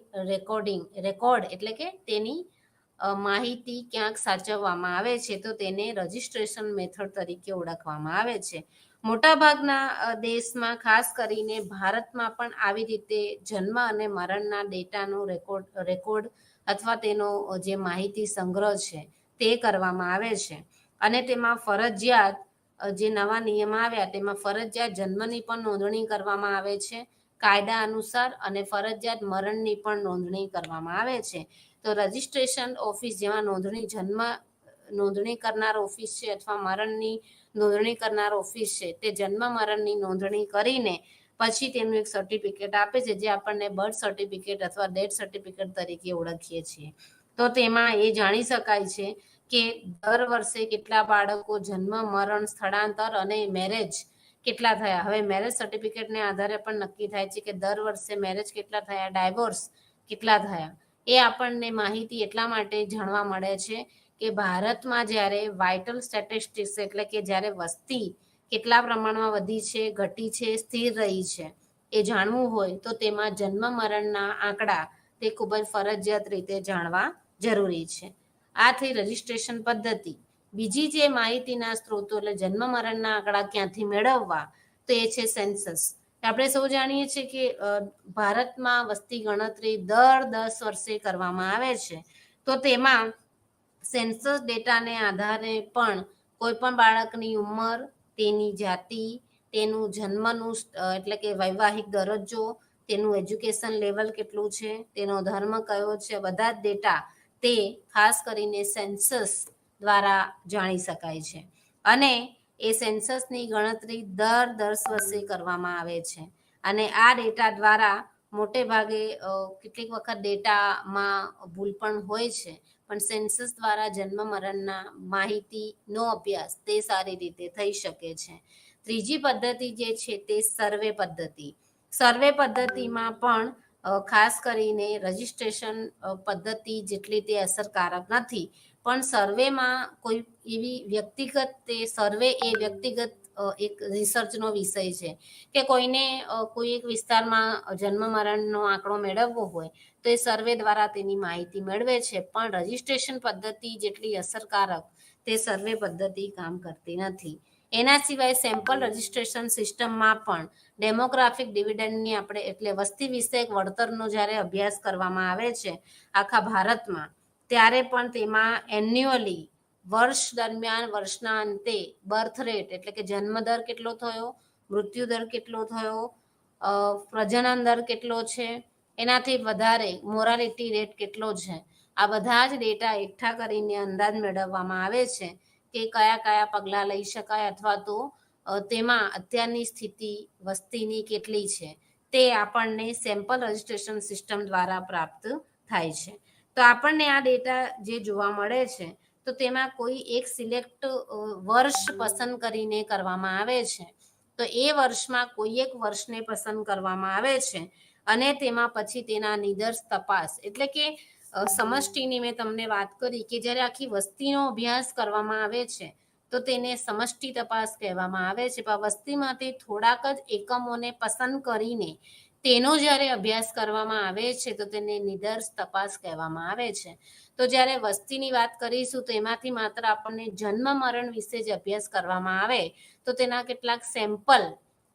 રેકોર્ડ એટલે કે તેની માહિતી ક્યાંક સાચવવામાં આવે છે, તો તેને રજિસ્ટ્રેશન મેથડ તરીકે ઓળખવામાં આવે છે. મોટાભાગના દેશમાં, ખાસ કરીને ભારતમાં પણ આવી રીતે જન્મ અને મરણના ડેટાનો રેકોર્ડ અથવા તેનો જે માહિતી સંગ્રહ છે તે કરવામાં આવે છે, અને તેમાં ફરજિયાત જે નવા નિયમ આવ્યા તેમાં ફરજિયાત જન્મની પણ નોંધણી કરવામાં આવે છે કાયદા અનુસાર, અને ફરજિયાત મરણની પણ નોંધણી કરવામાં આવે છે. તો રજિસ્ટ્રેશન ઓફિસ જેમાં નોંધણી કરનાર ઓફિસ છે અથવા મરણની નોંધણી કરનાર ઓફિસ છે તે જન્મ મરણની નોંધણી કરીને પછી તેનું એક સર્ટિફિકેટ આપે છે, જે આપણને બર્થ સર્ટિફિકેટ અથવા ડેથ સર્ટિફિકેટ તરીકે ઓળખીએ છીએ. તો તેમાં એ જાણી શકાય છે કે દર વર્ષે કેટલા બાળકો જન્મ, મરણ, સ્થળાંતર અને મેરેજ કેટલા થયા. હવે મેરેજ સર્ટિફિકેટને આધારે પણ નક્કી થાય છે કે દર વર્ષે મેરેજ કેટલા થયા, ડાયવોર્સ કેટલા થયા. એ આપણને માહિતી એટલા માટે જાણવા મળે છે કે ભારતમાં જ્યારે વાઇટલ સ્ટેટિસ્ટિક્સ એટલે કે જ્યારે વસ્તી કેટલા પ્રમાણમાં વધી છે, ઘટી છે, સ્થિર રહી છે, એ જાણવું હોય તો તેમાં જન્મ મરણના આંકડા તે ખૂબ જ ફરજિયાત રીતે જાણવા જરૂરી છે. આ થઈ રજિસ્ટ્રેશન પદ્ધતિ. બીજી જે માહિતીના સ્ત્રોતો એટલે જન્મ મરણના આંકડા ક્યાંથી મેળવવા તો એ છે સેન્સસ. આપણે સૌ જાણીએ છીએ કે ભારતમાં વસ્તી ગણતરી દર 10 વર્ષે કરવામાં આવે છે. તો તેમાં સેન્સસ ડેટાને આધારે પણ કોઈ પણ બાળકની ઉંમર, તેની જાતિ, તેનું જન્મનું એટલે કે વૈવાહિક દરજ્જો, તેનું એજ્યુકેશન લેવલ કેટલું છે, તેનો ધર્મ કયો છે, બધા જ ડેટા તે ખાસ કરીને સેન્સસ દ્વારા જાણી શકાય છે. અને એ સેન્સસની ગણતરી દર 10 વર્ષે કરવામાં આવે છે. અને આ ડેટા દ્વારા મોટે ભાગે કેટલીક વખત ડેટામાં ભૂલ પણ હોય છે, પણ સેન્સસ દ્વારા જન્મ મરણના માહિતીનો અભ્યાસ તે સારી રીતે થઈ શકે છે. ત્રીજી પદ્ધતિ જે છે તે સર્વે પદ્ધતિ. સર્વે પદ્ધતિમાં પણ ખાસ કરીને રજિસ્ટ્રેશન પદ્ધતિ જેટલી તે અસરકારક નથી, પણ સર્વેમાં કોઈ એવી વ્યક્તિગત તે સર્વે એ વ્યક્તિગત એક રિસર્ચનો વિષય છે કે કોઈને કોઈ એક વિસ્તારમાં જન્મ મરણનો આંકડો મેળવવો હોય તો એ સર્વે દ્વારા તેની માહિતી મેળવે છે, પણ રજિસ્ટ્રેશન પદ્ધતિ જેટલી અસરકારક તે સર્વે પદ્ધતિ કામ કરતી નથી. એના સિવાય સેમ્પલ રજિસ્ટ્રેશન સિસ્ટમમાં પણ ડેમોગ્રાફિક ડિવિડન્ડની આપણે એટલે વસ્તી વિષયક વળતરનો જ્યારે અભ્યાસ કરવામાં આવે છે આખા ભારતમાં, ત્યારે પણ તેમાં એન્યુઅલી વર્ષ દરમિયાન વર્ષના અંતે બર્થ રેટ એટલે કે જન્મદર કેટલો થયો, મૃત્યુદર કેટલો થયો, પ્રજનન દર કેટલો છે, એનાથી વધારે મોરાલિટી રેટ કેટલો છે, આ બધા જ ડેટા એકઠા કરીને અંદાજ મેળવવામાં આવે છે કે કયા કયા પગલાં લઈ શકાય અથવા તો તેમાં અત્યારની સ્થિતિ વસ્તીની કેટલી છે તે આપણને સેમ્પલ રજિસ્ટ્રેશન સિસ્ટમ દ્વારા પ્રાપ્ત થાય છે. તો આપણને આ ડેટા જે જોવા મળે છે તો તેમાં કોઈ એક સિલેક્ટ વર્ષ પસંદ કરીને કરવામાં આવે છે. તો એ વર્ષમાં કોઈ એક વર્ષને પસંદ કરવામાં આવે છે અને તેમાં પછી તેના નિદર્શ તપાસ એટલે કે સમષ્ટિની મેં તમને વાત કરી કે જ્યારે આખી વસ્તીનો અભ્યાસ કરવામાં આવે છે તો તેને સમષ્ટિ તપાસ કહેવામાં આવે છે. પણ વસ્તીમાંથી થોડાક જ એકમોને પસંદ કરીને તેનો જ્યારે અભ્યાસ કરવામાં આવે છે તો તેને નિદર્શ તપાસ કહેવામાં આવે છે. તો જ્યારે વસ્તીની વાત કરીશું તો એમાંથી માત્ર આપણને જન્મ મરણ વિશે જ અભ્યાસ કરવામાં આવે તો તેના કેટલાક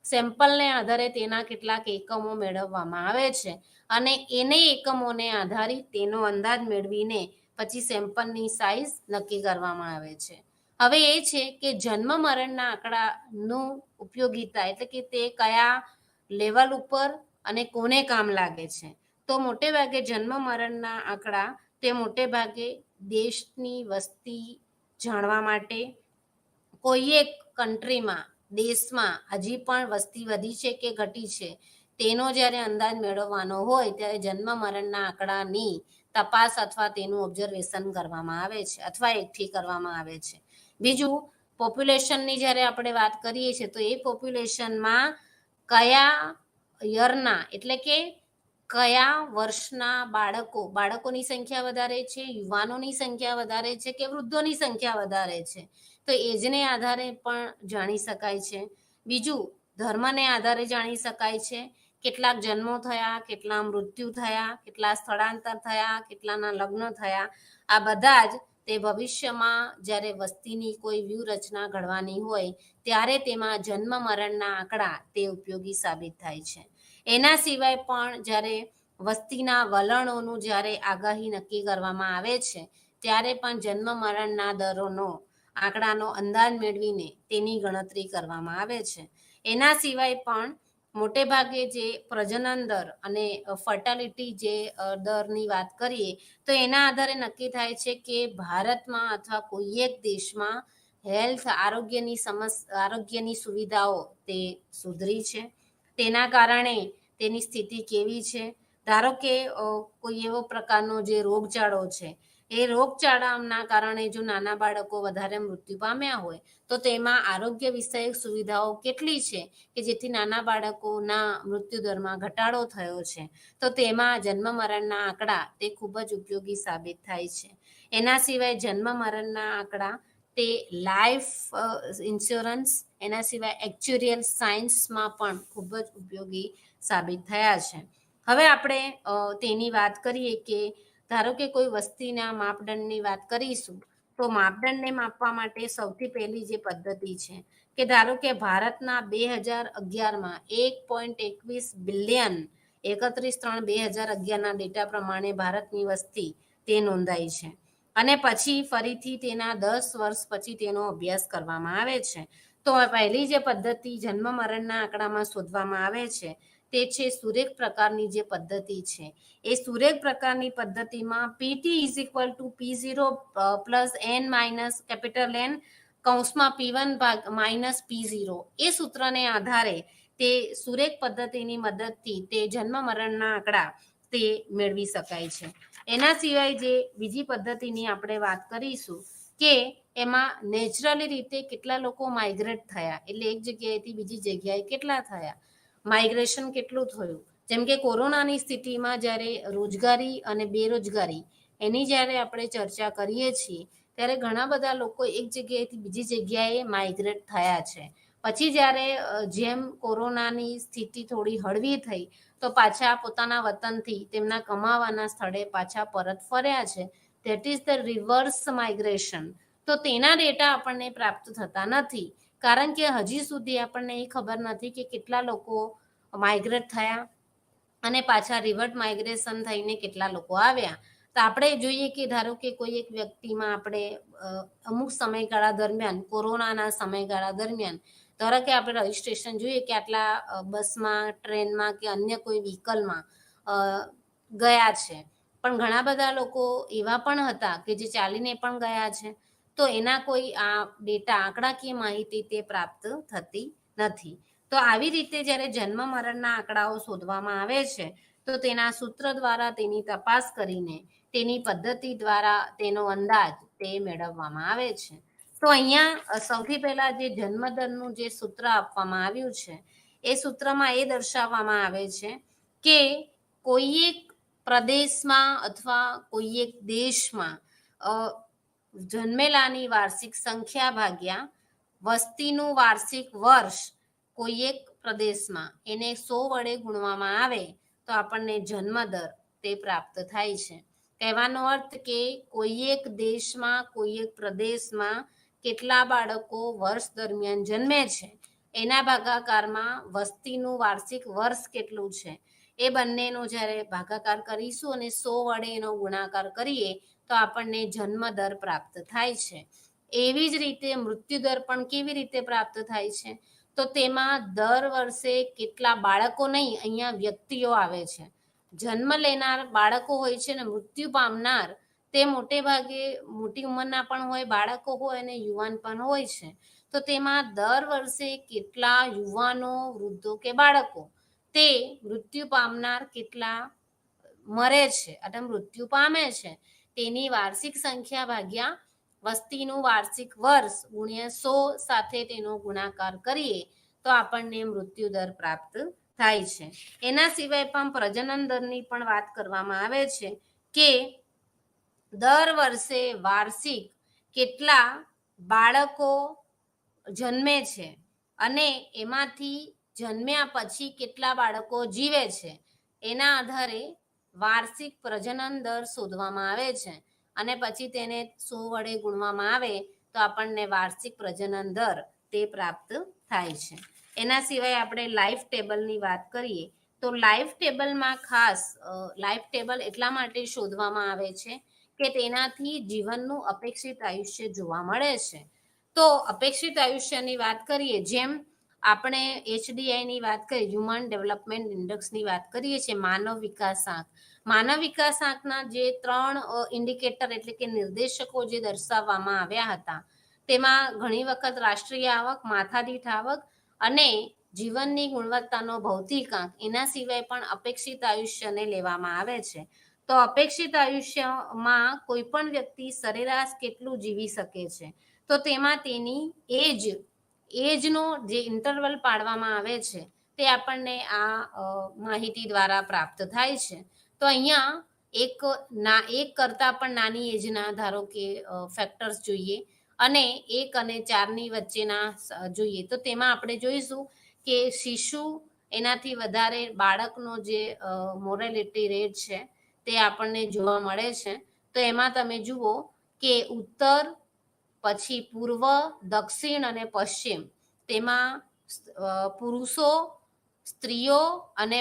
સેમ્પલને આધારે તેના કેટલાક એકમો મેળવવામાં આવે છે અને એને એકમોને આધારિત તેનો અંદાજ મેળવીને પછી સેમ્પલની સાઇઝ નક્કી કરવામાં આવે છે. હવે એ છે કે જન્મ મરણના આંકડાનું ઉપયોગિતા એટલે કે તે કયા લેવલ ઉપર અને કોને કામ લાગે છે. તો મોટે ભાગે જન્મ મરણના આંકડા તે મોટે ભાગે દેશની વસ્તી જાણવા માટે, કોઈ એક કન્ટ્રીમાં દેશમાં હજી પણ વસ્તી વધી છે કે ઘટી છે તેનો જ્યારે અંદાજ મેળવવાનો હોય ત્યારે જન્મ મરણના આંકડાની તપાસ અથવા તેનું ઓબ્ઝર્વેશન કરવામાં આવે છે અથવા એકઠી કરવામાં આવે છે. બીજું, પોપ્યુલેશનની જ્યારે આપણે વાત કરીએ છીએ તો એ પોપ્યુલેશનમાં કયા યરના એટલે કે કયા વર્ષના બાળકોની સંખ્યા વધારે છે, યુવાનોની સંખ્યા વધારે છે કે વૃદ્ધોની સંખ્યા વધારે છે, તો એજને આધારે પણ જાણી શકાય છે. બીજું, ધર્મને આધારે જાણી શકાય છે. કેટલાક જન્મો થયા, કેટલા મૃત્યુ થયા, કેટલા સ્થળાંતર થયા, કેટલાના લગ્ન થયા, આ બધા જ તે ભવિષ્યમાં જ્યારે વસ્તીની કોઈ વ્યૂહરચના ઘડવાની હોય ત્યારે તેમાં જન્મ મરણના આંકડા તે ઉપયોગી સાબિત થાય છે. એના સિવાય પણ જ્યારે વસ્તીના વલણોનું જ્યારે આગાહી નક્કી કરવામાં આવે છે ત્યારે પણ જન્મ મરણના દરોનો આંકડાનો અંદાજ મેળવીને તેની ગણતરી કરવામાં આવે છે. એના સિવાય પણ મોટે ભાગે જે પ્રજનન દર અને ફર્ટાલિટી જે દરની વાત કરીએ તો એના આધારે નક્કી થાય છે કે ભારતમાં અથવા કોઈ એક દેશમાં આરોગ્યની સુવિધાઓ તે સુધરી છે, તેના કારણે તેની સ્થિતિ કેવી છે. ધારો કે કોઈ એવો પ્રકારનો જે રોગચાળો છે એ રોગચાળાના કારણે જો નાના બાળકો વધારે મૃત્યુ પામ્યા હોય તો તેમાં આરોગ્ય વિષયક સુવિધાઓ કેટલી છે કે જેથી નાના બાળકોના મૃત્યુ દરમાં ઘટાડો થયો છે, તો તેમાં જન્મ મરણના આંકડા તે ખૂબ જ ઉપયોગી સાબિત થાય છે. એના સિવાય જન્મ મરણના આંકડા તે લાઈફ ઇન્સ્યોરન્સ, એના સિવાય એક્ચ્યુરિયલ સાયન્સમાં પણ ખૂબ જ ઉપયોગી સાબિત થયા છે. હવે આપણે તેની વાત કરીએ કે ધારો કે કોઈ વસ્તીના માપદંડની વાત કરીશું તો માપદંડને માપવા માટે સૌથી પહેલી જે પદ્ધતિ છે કે ધારો કે ભારતના 2011માં 1.21 બિલિયન 31/3/2011ના ડેટા પ્રમાણે ભારતની વસ્તી તે નોંધાઈ છે અને પછી ફરીથી તેના 10 વર્ષ પછી તેનો અભ્યાસ કરવામાં આવે છે. તો પહેલી જે પદ્ધતિ જન્મ મરણના આંકડામાં શોધવામાં આવે છે તે છે સુરેખ પ્રકારની જે પદ્ધતિ છે. એ સુરેખ પ્રકારની પદ્ધતિમાં PT is equal two P0 plus N minus capital N કૌંસમાં P1 ભાગ માઇનસ P0 એ સૂત્રને આધારે તે સુરેખ પદ્ધતિની મદદથી તે જન્મ મરણના આંકડા તે મેળવી શકાય છે. એના સિવાય જે બીજી પદ્ધતિની આપણે વાત કરીશું કે એમાં નેચરલી રીતે કેટલા લોકો માઇગ્રેટ થયા, એટલે એક જગ્યાએથી બીજી જગ્યાએ કેટલા થયા, માઇગ્રેશન કેટલું થયું. જેમ કે કોરોનાની સ્થિતિમાં જ્યારે રોજગારી અને બેરોજગારી એની જ્યારે આપણે ચર્ચા કરીએ છીએ ત્યારે ઘણા બધા લોકો એક જગ્યાએથી બીજી જગ્યાએ માઇગ્રેટ થયા છે. પછી જ્યારે જેમ કોરોનાની સ્થિતિ થોડી હળવી થઈ તો પાછા પોતાના વતનથી તેમના કમાવાના સ્થળે પાછા પરત ફર્યા છે. That is the reverse migration. તો તેના ડેટા આપણને પ્રાપ્ત થતા નથી કારણ કે હજી સુધી આપણને એ ખબર નથી કે કેટલા લોકો માઇગ્રેટ થયા અને પાછા રિવર્ટ માઇગ્રેશન થઈને કેટલા લોકો આવ્યા. તો આપણે જોઈએ કે ધારો કે કોઈ એક વ્યક્તિમાં આપણે અમુક સમયગાળા દરમિયાન કોરોનાના સમયગાળા દરમિયાન ધારો કે આપણે રજિસ્ટ્રેશન જોઈએ કે આટલા બસમાં, ટ્રેનમાં કે અન્ય કોઈ વ્હીકલમાં ગયા છે, પણ ઘણા બધા લોકો એવા પણ હતા કે જે ચાલીને પણ ગયા છે. તો એના કોઈ આ ડેટા આંકડાકીય માહિતી તે પ્રાપ્ત થતી નથી. તો આવી રીતે જ્યારે જન્મ મરણના આંકડાઓ શોધવામાં આવે છે તો તેના સૂત્ર દ્વારા તેની તપાસ કરીને તેની પદ્ધતિ દ્વારા તેનો અંદાજ તે મેળવવામાં આવે છે. તો અહીંયા સૌથી પહેલા જે જન્મદરનું જે સૂત્ર આપવામાં આવ્યું છે એ સૂત્રમાં એ દર્શાવવામાં આવે છે કે કોઈ એક પ્રદેશમાં અથવા કોઈ એક દેશમાં જન્મેલાની વાર્ષિક સંખ્યા ભાગ્યા વસ્તીનું વાર્ષિક વર્ષ કોઈ એક પ્રદેશમાં એને 100 વડે ગુણવામાં આવે તો આપણને જન્મદર તે પ્રાપ્ત થાય છે. કહેવાનો અર્થ કે કોઈ એક દેશમાં કોઈ એક પ્રદેશમાં કેટલા બાળકો વર્ષ દરમિયાન જન્મે છે એના ભાગાકારમાં વસ્તીનું વાર્ષિક વર્ષ કેટલું છે એ બંનેનો જ્યારે ભાગાકાર કરીશું અને 100 વડે એનો ગુણાકાર કરીએ તો આપણને જન્મદર પ્રાપ્ત થાય છે. એવી જ રીતે મૃત્યુદર પણ કેવી રીતે પ્રાપ્ત થાય છે તો તેમાં દર વર્ષે કેટલા બાળકો નહીં, અહીંયા વ્યક્તિઓ આવે છે. જન્મ લેનાર બાળકો હોય છે ને મૃત્યુ પામનાર તે મોટે ભાગે મોટી ઉંમરના પણ હોય, બાળકો હોય અને યુવાન પણ હોય છે. તો તેમાં દર વર્ષે કેટલા યુવાનો, વૃદ્ધો કે બાળકો તે મૃત્યુ પામનાર કેટલા મરે છે એટલે મૃત્યુ પામે છે તેની વાર્ષિક સંખ્યા ભાગ્યા વસ્તીનું વાર્ષિક વર્ષ ગુણ્યા 100 સાથે તેનો ગુણાકાર કરીએ તો આપણને મૃત્યુ દર પ્રાપ્ત થાય છે. એના સિવાય પણ પ્રજનન દરની પણ વાત કરવામાં આવે છે કે દર વર્ષે વાર્ષિક કેટલા બાળકો જન્મે છે અને એમાંથી જન્મ્યા પછી કેટલા બાળકો જીવે છે એના આધારે વાર્ષિક પ્રજનન દર શોધવામાં આવે છે અને પછી તેને 100 વડે ગુણવામાં આવે તો આપણને વાર્ષિક પ્રજનન દર તે પ્રાપ્ત થાય છે. એના સિવાય આપણે લાઈફ ટેબલની વાત કરીએ તો લાઈફ ટેબલમાં ખાસ લાઈફ ટેબલ એટલા માટે શોધવામાં આવે છે કે તેનાથી જીવનનું અપેક્ષિત આયુષ્ય જોવા મળે છે. તો અપેક્ષિત આયુષ્યની વાત કરીએ, જેમ આપણે HDI વાત કરીએ, હ્યુમન ડેવલપમેન્ટ ઇન્ડેક્સની વાત કરીએ છીએ, માનવ વિકાસ આંક. માનવ વિકાસ આંકના જે 3 ઇન્ડિકેટર એટલે કે નિર્દેશકો જે દર્શાવવામાં આવ્યા હતા તેમાં ઘણી વખત રાષ્ટ્રીય આવક, માથાદીઠ આવક અને જીવનની ગુણવત્તાનો ભૌતિકાંક, એના સિવાય પણ અપેક્ષિત આયુષ્યને લેવામાં આવે છે. તો અપેક્ષિત આયુષ્યમાં કોઈ પણ વ્યક્તિ સરેરાશ કેટલું જીવી શકે છે, તો તેમાં તેની એજનો જે ઇન્ટરવલ પાડવામાં આવે છે તે આપણને આ માહિતી દ્વારા પ્રાપ્ત થાય છે. તો અહીંયા એક કરતાં પણ નાની એજના ધારો કે ફેક્ટર્સ જોઈએ અને 1 અને 4ની વચ્ચેના જોઈએ, તો તેમાં આપણે જોઈશું કે શિશુ એનાથી વધારે બાળકનો જે મોરેલિટી રેટ છે તે આપણને જોવા મળે છે. તો એમાં તમે જુઓ કે ઉત્તર, પછી પૂર્વ, દક્ષિણ અને પશ્ચિમ, તેમાં પુરુષો, સ્ત્રીઓ અને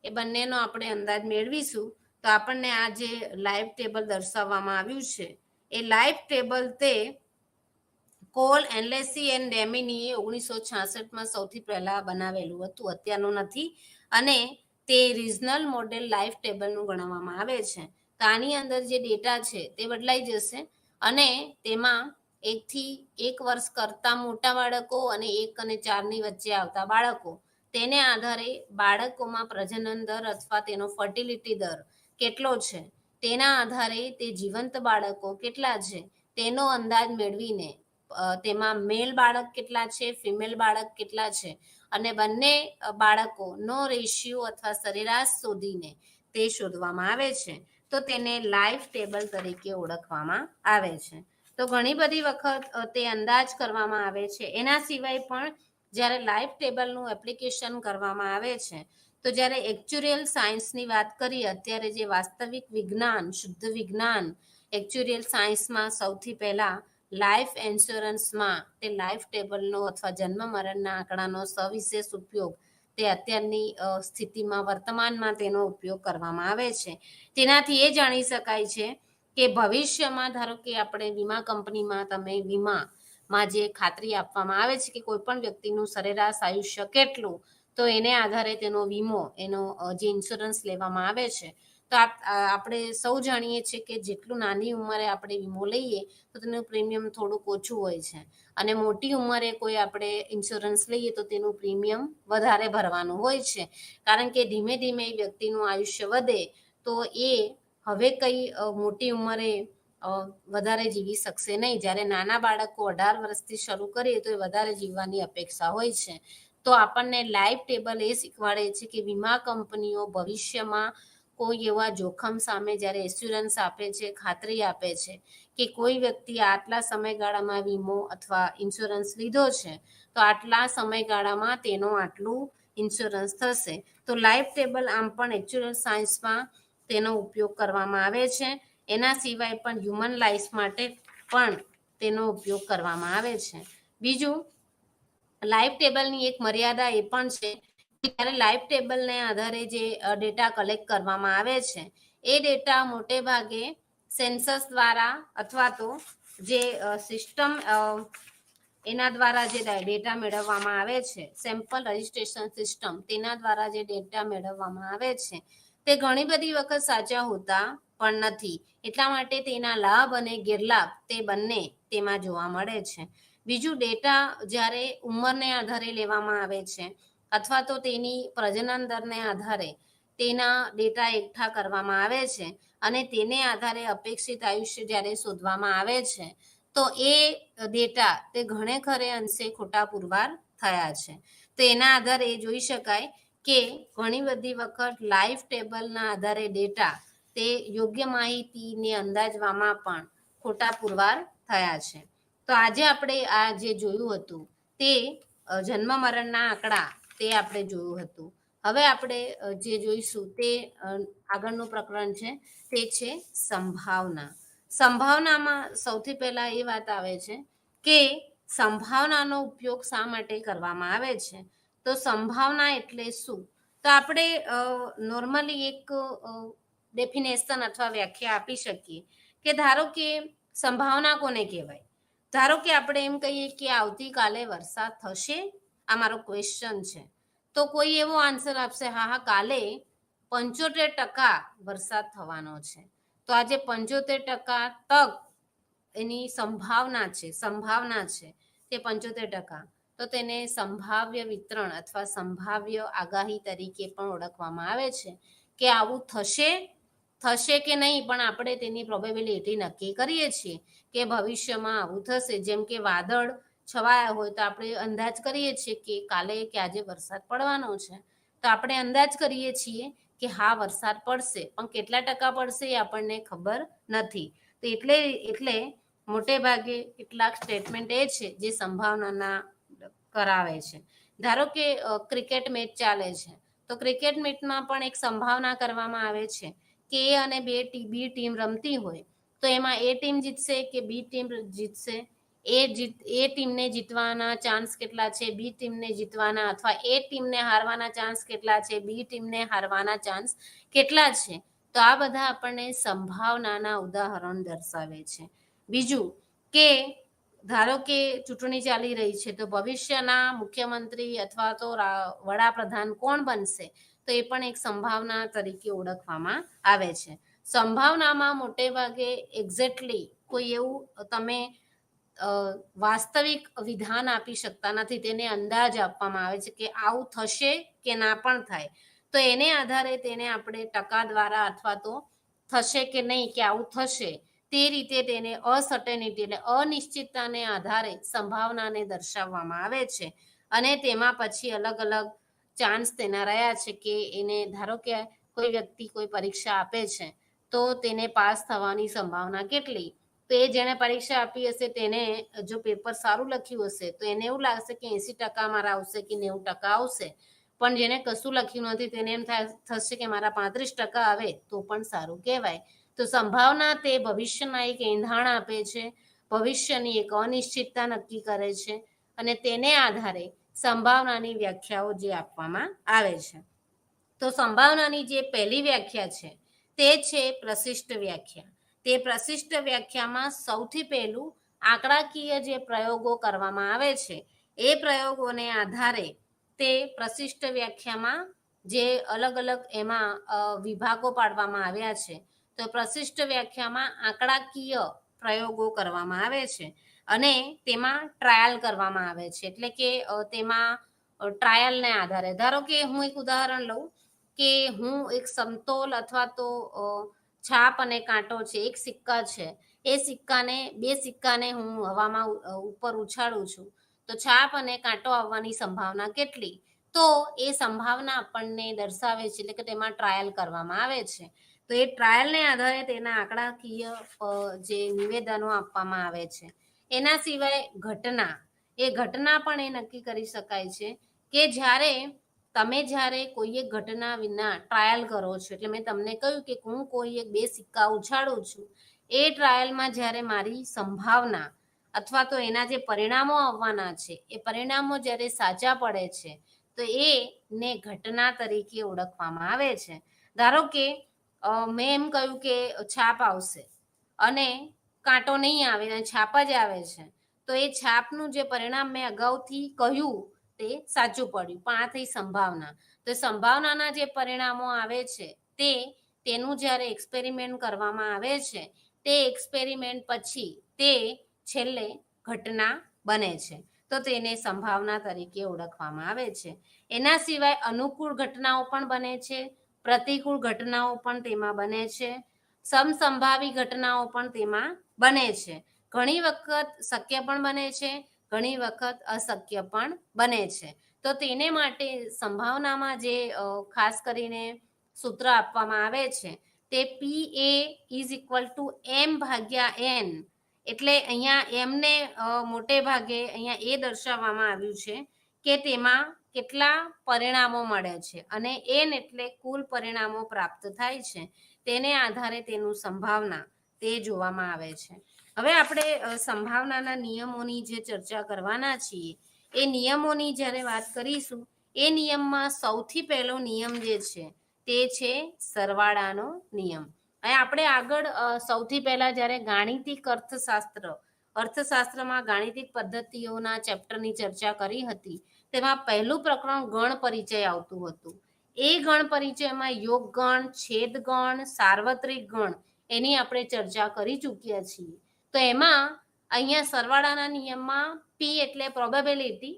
એ બંનેનો આપણે અંદાજ મેળવીશું. તો આપણને આ જે લાઈવ ટેબલ દર્શાવવામાં આવ્યું છે એ લાઈવ ટેબલ તે કોલ, એનલેસી એન્ડ ડેમિનીએ 1966માં સૌથી પહેલા બનાવેલું હતું, અત્યારનું નથી. અને તે રિજનલ મોડેલ લાઈફ ટેબલનું ગણવામાં આવે છે. તો આની અંદર જે ડેટા છે તે બદલાઈ જશે અને તેમાં 1 થી 1 વર્ષ કરતાં મોટા બાળકો અને 1 અને 4ની વચ્ચે આવતા બાળકો, તેને આધારે બાળકોમાં પ્રજનન દર અથવા તેનો ફર્ટિલિટી દર કેટલો છે તેના આધારે તે જીવંત બાળકો કેટલા છે તેનો અંદાજ મેળવીને તેમાં મેલ બાળક કેટલા છે, ફિમેલ બાળક કેટલા છે અને બંને બાળકોનો રેશિયો અથવા સરેરાશ શોધીને તે શોધવામાં આવે છે. તો તેને લાઈફ ટેબલ તરીકે ઓળખવામાં આવે છે. તો ઘણી બધી વખત તે અંદાજ કરવામાં આવે છે. એના સિવાય પણ જ્યારે લાઈફ ટેબલનું એપ્લિકેશન કરવામાં આવે છે, તો જ્યારે એક્ચ્યુરિયલ સાયન્સની વાત કરીએ, અત્યારે જે વાસ્તવિક વિજ્ઞાન, શુદ્ધ વિજ્ઞાન, એક્ચ્યુરિયલ સાયન્સમાં સૌથી પહેલા લાઈફ ઇન્સ્યોરન્સમાં તે લાઈફ ટેબલનો અથવા જન્મ મરણના આંકડાનો સવિશેષ ઉપયોગ તે અત્યારની સ્થિતિમાં વર્તમાનમાં તેનો ઉપયોગ કરવામાં આવે છે. તેનાથી એ જાણી શકાય છે કે ભવિષ્યમાં ધારો કે આપણે વીમા કંપનીમાં તમે વીમામાં જે ખાતરી આપવામાં આવે છે કે કોઈ પણ વ્યક્તિનું સરેરાશ આયુષ્ય કેટલું, તો એને આધારે તેનો વીમો, એનો જે ઇન્સ્યોરન્સ લેવામાં આવે છે. તો આપણે સૌ જાણીએ છીએ કે જેટલું નાની ઉંમરે આપણે વીમો લઈએ તો તેનું પ્રીમિયમ થોડુંક ઓછું હોય છે અને મોટી ઉંમરે કોઈ આપણે ઇન્સ્યોરન્સ લઈએ તો તેનું પ્રીમિયમ વધારે ભરવાનું હોય છે. કારણ કે ધીમે ધીમે વ્યક્તિનું આયુષ્ય વધે તો એ હવે કઈ મોટી ઉંમરે વધારે જીવી શકશે નહીં. જ્યારે નાના બાળકો 18 વર્ષથી શરૂ કરીએ તો એ વધારે જીવવાની અપેક્ષા હોય છે. તો આપણને લાઈફ ટેબલ એ શીખવાડે છે કે વીમા કંપનીઓ ભવિષ્યમાં કોઈ એવા જોખમ સામે જ્યારે એસ્યોરન્સ આપે છે, ખાતરી આપે છે કે કોઈ વ્યક્તિ આટલા સમયગાળામાં વીમો અથવા ઇન્સ્યોરન્સ લીધો છે તો આટલા સમયગાળામાં તેનો આટલું ઇન્સ્યોરન્સ થશે. તો લાઈફ ટેબલ આમ પણ એક્ચ્યુઅલ સાયન્સમાં તેનો ઉપયોગ કરવામાં આવે છે. એના સિવાય પણ હ્યુમન લાઈફ માટે પણ તેનો ઉપયોગ કરવામાં આવે છે. બીજું, લાઈફ ટેબલની એક મર્યાદા એ પણ છે કે જ્યારે લાઈફ ટેબલને આધારે જે ડેટા કલેક્ટ કરવામાં આવે છે એ ડેટા મોટે ભાગે સેન્સસ દ્વારા અથવા તો જે સિસ્ટમ એના દ્વારા જે ડેટા મેળવવામાં આવે છે, સેમ્પલ રજિસ્ટ્રેશન સિસ્ટમ, તેના દ્વારા જે ડેટા મેળવવામાં આવે છે તે ઘણી બધી વખત સાચા હોતા પણ નથી. એટલા માટે તેના લાભ અને ગેરલાભ તે બંને તેમાં જોવા મળે છે. બીજું, ડેટા જ્યારે ઉંમરને આધારે લેવામાં આવે છે અથવા તો તેની પ્રજનન દરને આધારે તેના ડેટા એકઠા કરવામાં આવે છે અને તેને આધારે અપેક્ષિત આયુષ્ય જ્યારે શોધવામાં આવે છે તો એ ડેટા તે ઘણે ખરે અંશે ખોટા પુરવાર થયા છે. તો એના આધારે એ જોઈ શકાય કે ઘણી બધી વખત લાઈફ ટેબલના આધારે ડેટા તે યોગ્ય માહિતીને અંદાજવામાં પણ ખોટા પુરવાર થયા છે. તો આજે આપણે આ જે જોયું હતું તે જન્મ મરણના આંકડા તે આપણે જોયું હતું. હવે આપણે જે જોઈશું તે આગળનું પ્રકરણ છે તે છે સંભાવના. સંભાવનામાં સૌથી પહેલા એ વાત આવે છે કે સંભાવનાનો ઉપયોગ શા માટે કરવામાં આવે છે. તો સંભાવના એટલે શું? તો આપણે નોર્મલી એક ડેફિનેશન અથવા વ્યાખ્યા આપી શકીએ કે ધારો કે સંભાવના કોને કહેવાય. ધારો કે આપણે એમ કહીએ કે આવતીકાલે વરસાદ થશે, આ મારો ક્વેશ્ચન છે, તો કોઈ એવો આન્સર આપશે હા કાલે 75% વરસાદ થવાનો છે. તો આજે 75% તક એની સંભાવના છે તે 75%, તો તેને સંભાવ્ય વિતરણ અથવા સંભાવ્ય આગાહી તરીકે પણ ઓળખવામાં આવે છે કે આવું થશે કે નહીં, પણ આપણે તેની પ્રોબેબિલિટી નક્કી કરીએ છીએ કે ભવિષ્યમાં આવું થશે. જેમ કે વાદળ છવાયા હોય તો આપણે અંદાજ કરીએ છીએ કે કાલે કે આજે વરસાદ પડવાનો છે, તો આપણે અંદાજ કરીએ છીએ કે હા વરસાદ પડશે, પણ કેટલા ટકા પડશે એ આપણને ખબર નથી. તો એટલે મોટે ભાગે કેટલાક સ્ટેટમેન્ટ એ છે જે સંભાવનાના કરાવે છે. ધારો કે ક્રિકેટ મેચ ચાલે છે, તો ક્રિકેટ મેચમાં પણ એક સંભાવના કરવામાં આવે છે કે એ અને બી ટીમ રમતી હોય તો એમાં એ ટીમ જીતશે કે બી ટીમ જીતશે, એ ટીમને જીતવાના ચાન્સ કેટલા છે, બી ટીમને જીતવાના અથવા એ ટીમને હારવાના ચાન્સ કેટલા છે, બી ટીમને હારવાના ચાન્સ કેટલા છે. તો આ બધા આપણને સંભાવનાના ઉદાહરણ દર્શાવે છે. બીજું કે ધારો કે ચૂંટણી ચાલી રહી છે, તો ભવિષ્યના મુખ્યમંત્રી અથવા તો વડાપ્રધાન કોણ બનશે, તો એ પણ એક સંભાવના તરીકે ઓળખવામાં આવે છે. સંભાવનામાં મોટે ભાગે એક્ઝેક્ટલી કોઈ એવું તમે વાસ્તવિક વિધાન આપી શકતા નથી, તેને અંદાજ આપવામાં આવે છે કે આવું થશે કે ના પણ થાય. તો એને આધારે તેને આપણે ટકા દ્વારા અથવા તો થશે કે નહીં કે આવું થશે તે રીતે તેને અસર્ટેનિટી એટલે અનિશ્ચિતતાને આધારે સંભાવનાને દર્શાવવામાં આવે છે. અને તેમાં પછી અલગ અલગ ચાન્સ તેના રહ્યા છે કે એને ધારો કે કોઈ વ્યક્તિ કોઈ પરીક્ષા આપે છે તો તેને પાસ થવાની સંભાવના કેટલી, તો એ જેણે પરીક્ષા આપી હશે તેને જો પેપર સારું લખ્યું હશે તો એને એવું લાગશે કે 80% મારા આવશે કે 90% આવશે, પણ જેને કશું લખ્યું નથી તેને એમ થશે કે મારા 35% આવે તો પણ સારું કહેવાય. તો સંભાવના તે ભવિષ્યના એક એંધાણ આપે છે, ભવિષ્યની એક અનિશ્ચિતતા નક્કી કરે છે અને તેને આધારે સંભાવનાની વ્યાખ્યાઓ જે આપવામાં આવે છે. તો સંભાવનાની જે પહેલી વ્યાખ્યા છે તે છે પ્રશિષ્ટ વ્યાખ્યા. તે પ્રશિષ્ટ વ્યાખ્યામાં સૌથી પહેલું આંકડાકીય જે પ્રયોગો કરવામાં આવે છે એ પ્રયોગોને આધારે તે પ્રશિષ્ટ વ્યાખ્યામાં જે અલગ અલગ એમાં વિભાગો પાડવામાં આવ્યા છે. તો પ્રશિષ્ટ વ્યાખ્યામાં આંકડાકીય પ્રયોગો કરવામાં આવે છે અને તેમાં ટ્રાયલ કરવામાં આવે છે. એટલે કે તેમાં ટ્રાયલને આધારે ધારો કે હું એક ઉદાહરણ લઉં કે હું એક સમતોલ અથવા તો છાપ અને કાંટો છે, એક સિક્કા છે, એ સિક્કાને બે સિક્કાને હું હવામાં ઉપર ઉછાળું છું તો છાપ અને કાંટો આવવાની સંભાવના કેટલી, તો એ સંભાવના આપણને દર્શાવે છે. એટલે કે તેમાં ટ્રાયલ કરવામાં આવે છે. તો એ ટ્રાયલને આધારે તેના આંકડાકીય જે નિવેદનો આપવામાં આવે છે. એના સિવાય ઘટના, એ ઘટના પણ એ નક્કી કરી શકાય છે કે જ્યારે કોઈ એક ઘટના વિના ટ્રાયલ કરો છો, એટલે મેં તમને કહ્યું કે હું કોઈ એક બે સિક્કા ઉછાળું છું, એ ટ્રાયલમાં જ્યારે મારી સંભાવના અથવા તો એના જે પરિણામો આવવાના છે એ પરિણામો જ્યારે સાચા પડે છે તો એને ઘટના તરીકે ઓળખવામાં આવે છે. ધારો કે મેં એમ કહ્યું કે છાપ આવશે અને કાંટો નહીં આવે અને છાપ જ આવે છે, તો એ છાપનું જે પરિણામ મેં અગાઉથી કહ્યું તે સાચું પડ્યું, પણ આ થઈ સંભાવના. તો સંભાવનાના જે પરિણામો આવે છે તેનું જ્યારે એક્સપેરિમેન્ટ કરવામાં આવે છે તે એક્સપેરિમેન્ટ પછી તે છેલ્લે ઘટના બને છે, તો તેને સંભાવના તરીકે ઓળખવામાં આવે છે. એના સિવાય અનુકૂળ ઘટનાઓ પણ બને છે, પ્રતિકૂળ ઘટનાઓ પણ તેમાં બને છે, સમસંભાવી ઘટનાઓ પણ તેમાં બને છે. ઘણી વખત શક્ય પણ બને છે, ઘણી વખત અશક્ય પણ બને છે. તો તેને માટે સંભાવનામાં જે ખાસ કરીને સૂત્ર આપવામાં આવે છે તે PA=M/N. એટલે અહીંયા એમને મોટે ભાગે અહીંયા એ દર્શાવવામાં આવ્યું છે કે તેમાં કેટલા પરિણામો મળે છે અને એન એટલે કુલ પરિણામો પ્રાપ્ત થાય છે, તેને આધારે તેનું સંભાવના તે જોવામાં આવે છે. હવે આપણે સંભાવનાના નિયમોની જે ચર્ચા કરવાના છીએ એ નિયમોની જ્યારે વાત કરીશું એ નિયમમાં સૌથી પહેલો નિયમ જે છે તે છે સરવાળાનો નિયમ. અને આપણે આગળ સૌથી પહેલા જ્યારે ગાણિતિક અર્થશાસ્ત્રમાં ગાણિતિક પદ્ધતિઓના ચેપ્ટરની ચર્ચા કરી હતી તેમાં પહેલું પ્રકરણ ગણ પરિચય આવતું હતું. એ ગણ પરિચયમાં યોગ ગણ, છેદ ગણ, સાર્વત્રિક ગણ એની આપણે ચર્ચા કરી ચૂક્યા છીએ. તો એમાં અહીંયા સરવાળાના નિયમમાં P એટલે પ્રોબેબિલિટી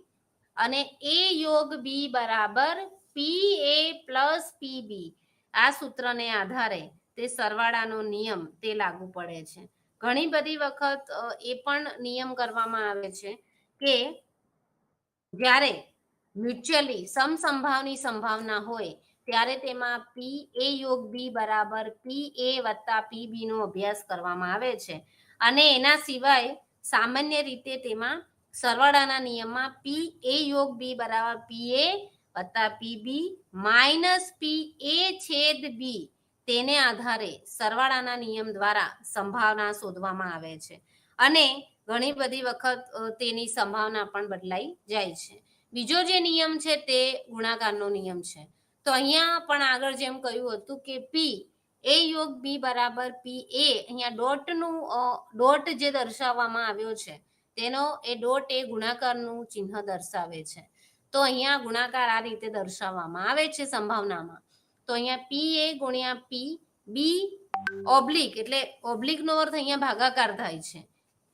અને A યોગ B બરાબર PA + PB આ સૂત્રને આધારે તે સરવાળાનો નિયમ તે લાગુ પડે છે. ઘણી બધી વખત એ પણ નિયમ કરવામાં આવે છે કે જ્યારે મ્યુચ્યુઅલી સમસંભાવની સંભાવના હોય ત્યારે તેમાં પી એ યોગ બી બરાબર પી એ વત્તા પી બી નો અભ્યાસ કરવામાં આવે છે. અને એના સિવાય સામાન્ય રીતે તેમાં સરવાળાના નિયમમાં પી એ યોગ બી બરાબર પી એ વત્તા પી બી માઇનસ પી એ છેદ બી તેને આધારે સરવાળાના નિયમ દ્વારા સંભાવના શોધવામાં આવે છે. અને ઘણી બધી વખત તેની સંભાવના પણ બદલાઈ જાય છે. બીજો જે નિયમ છે તે ગુણાકારનો નિયમ છે. તો અહીંયા પણ આગળ જેમ કહ્યું હતું કે પી એ યોગ બી બરાબર પી એ, અહીંયા ડોટ જે દર્શાવવામાં આવ્યો છે તેનો એ ડોટ એ ગુણાકારનું ચિહ્ન દર્શાવે છે. તો અહીંયા ગુણાકાર આ રીતે દર્શાવવામાં આવે છે સંભાવનામાં. તો અહીંયા પી એ ગુણ્યા પી બી ઓબ્લિક, એટલે ઓબ્લિક નો અર્થ અહીંયા ભાગાકાર થાય છે.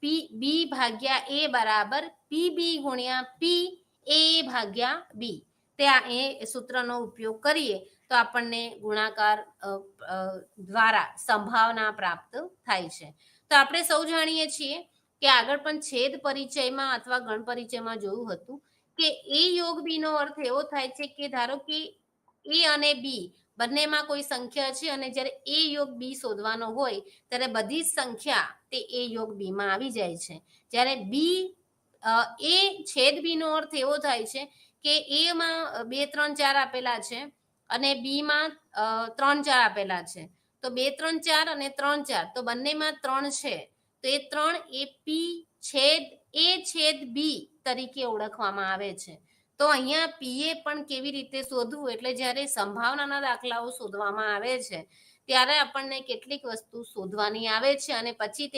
પી બી ભાગ્યા એ બરાબર પી બી ગુણ્યા પી એ ભાગ્યા બી. તે એ સૂત્રનો ઉપયોગ કરીએ તો આપણને ગુણાકાર દ્વારા સંભાવના પ્રાપ્ત થાય છે. તો આપણે સૌ જાણીએ છીએ કે આગળ પણ છેદ પરિચયમાં અથવા ગણ પરિચયમાં જોયું હતું કે એ યોગ બી નો અર્થ એવો થાય છે કે ધારો કે એ અને બી બંનેમાં કોઈ સંખ્યા છે અને જ્યારે એ યોગ બી શોધવાનો હોય ત્યારે બધી જ સંખ્યા તે એ યોગ બી માં આવી જાય છે. જ્યારે બી એ છેદ બી નો અર્થ એવો થાય છે કે એ માં 2 3 4 આપેલા છે અને બી માં 3 4 આપેલા છે. તો 2 3 4 અને 3 4 તો બંનેમાં 3 છે. તો એ 3 એ પી છેદ એ છેદ બી તરીકે ઓળખવામાં આવે છે. તો અહીંયા પીએ પણ કેવી રીતે શોધવું, એટલે જ્યારે સંભાવનાના દાખલાઓ શોધવામાં આવે છે ત્યારે આપણને કેટલીક વસ્તુ શોધવાની આવે છે અને પછી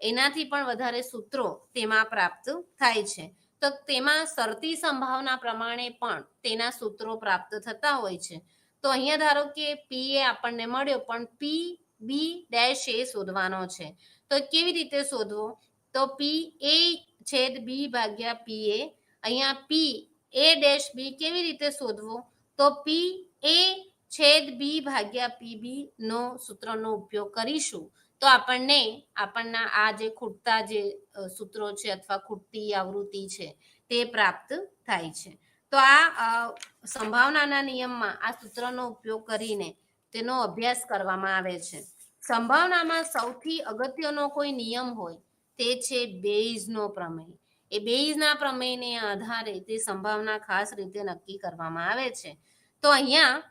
એનાથી પણ વધારે સૂત્રો તેમાં પ્રાપ્ત થાય છે. તો તેમાં શરતી સંભાવના પ્રમાણે પણ તેના સૂત્રો પ્રાપ્ત થતા હોય છે. તો અહીંયા ધારો કે પી એ આપણને મળ્યો પણ પી બી ડેશ એ શોધવાનો છે. તો કેવી રીતે શોધવો? તો પી એ છેદ બી ભાગ્યા પી એ, અહીંયા પી એ ડેશ બી કેવી રીતે શોધવો? તો પી એ છેદ બી ભાગ્યા પી બી નો સૂત્રનો ઉપયોગ કરીશું તો આપણના આ જે ખૂટતા જે સૂત્રો છે અથવા ખૂટતી આવૃત્તિ છે તે પ્રાપ્ત થાય છે. તો આ સંભાવનાના નિયમમાં આ સૂત્રનો ઉપયોગ કરીને તેનો અભ્યાસ કરવામાં આવે છે. સંભાવનામાં સૌથી અગત્યનો કોઈ નિયમ હોય તે છે બેઇઝનો પ્રમેય. એ બેઇઝના પ્રમેયને આધારે તે સંભાવના ખાસ રીતે નક્કી કરવામાં આવે છે. તો અહીંયા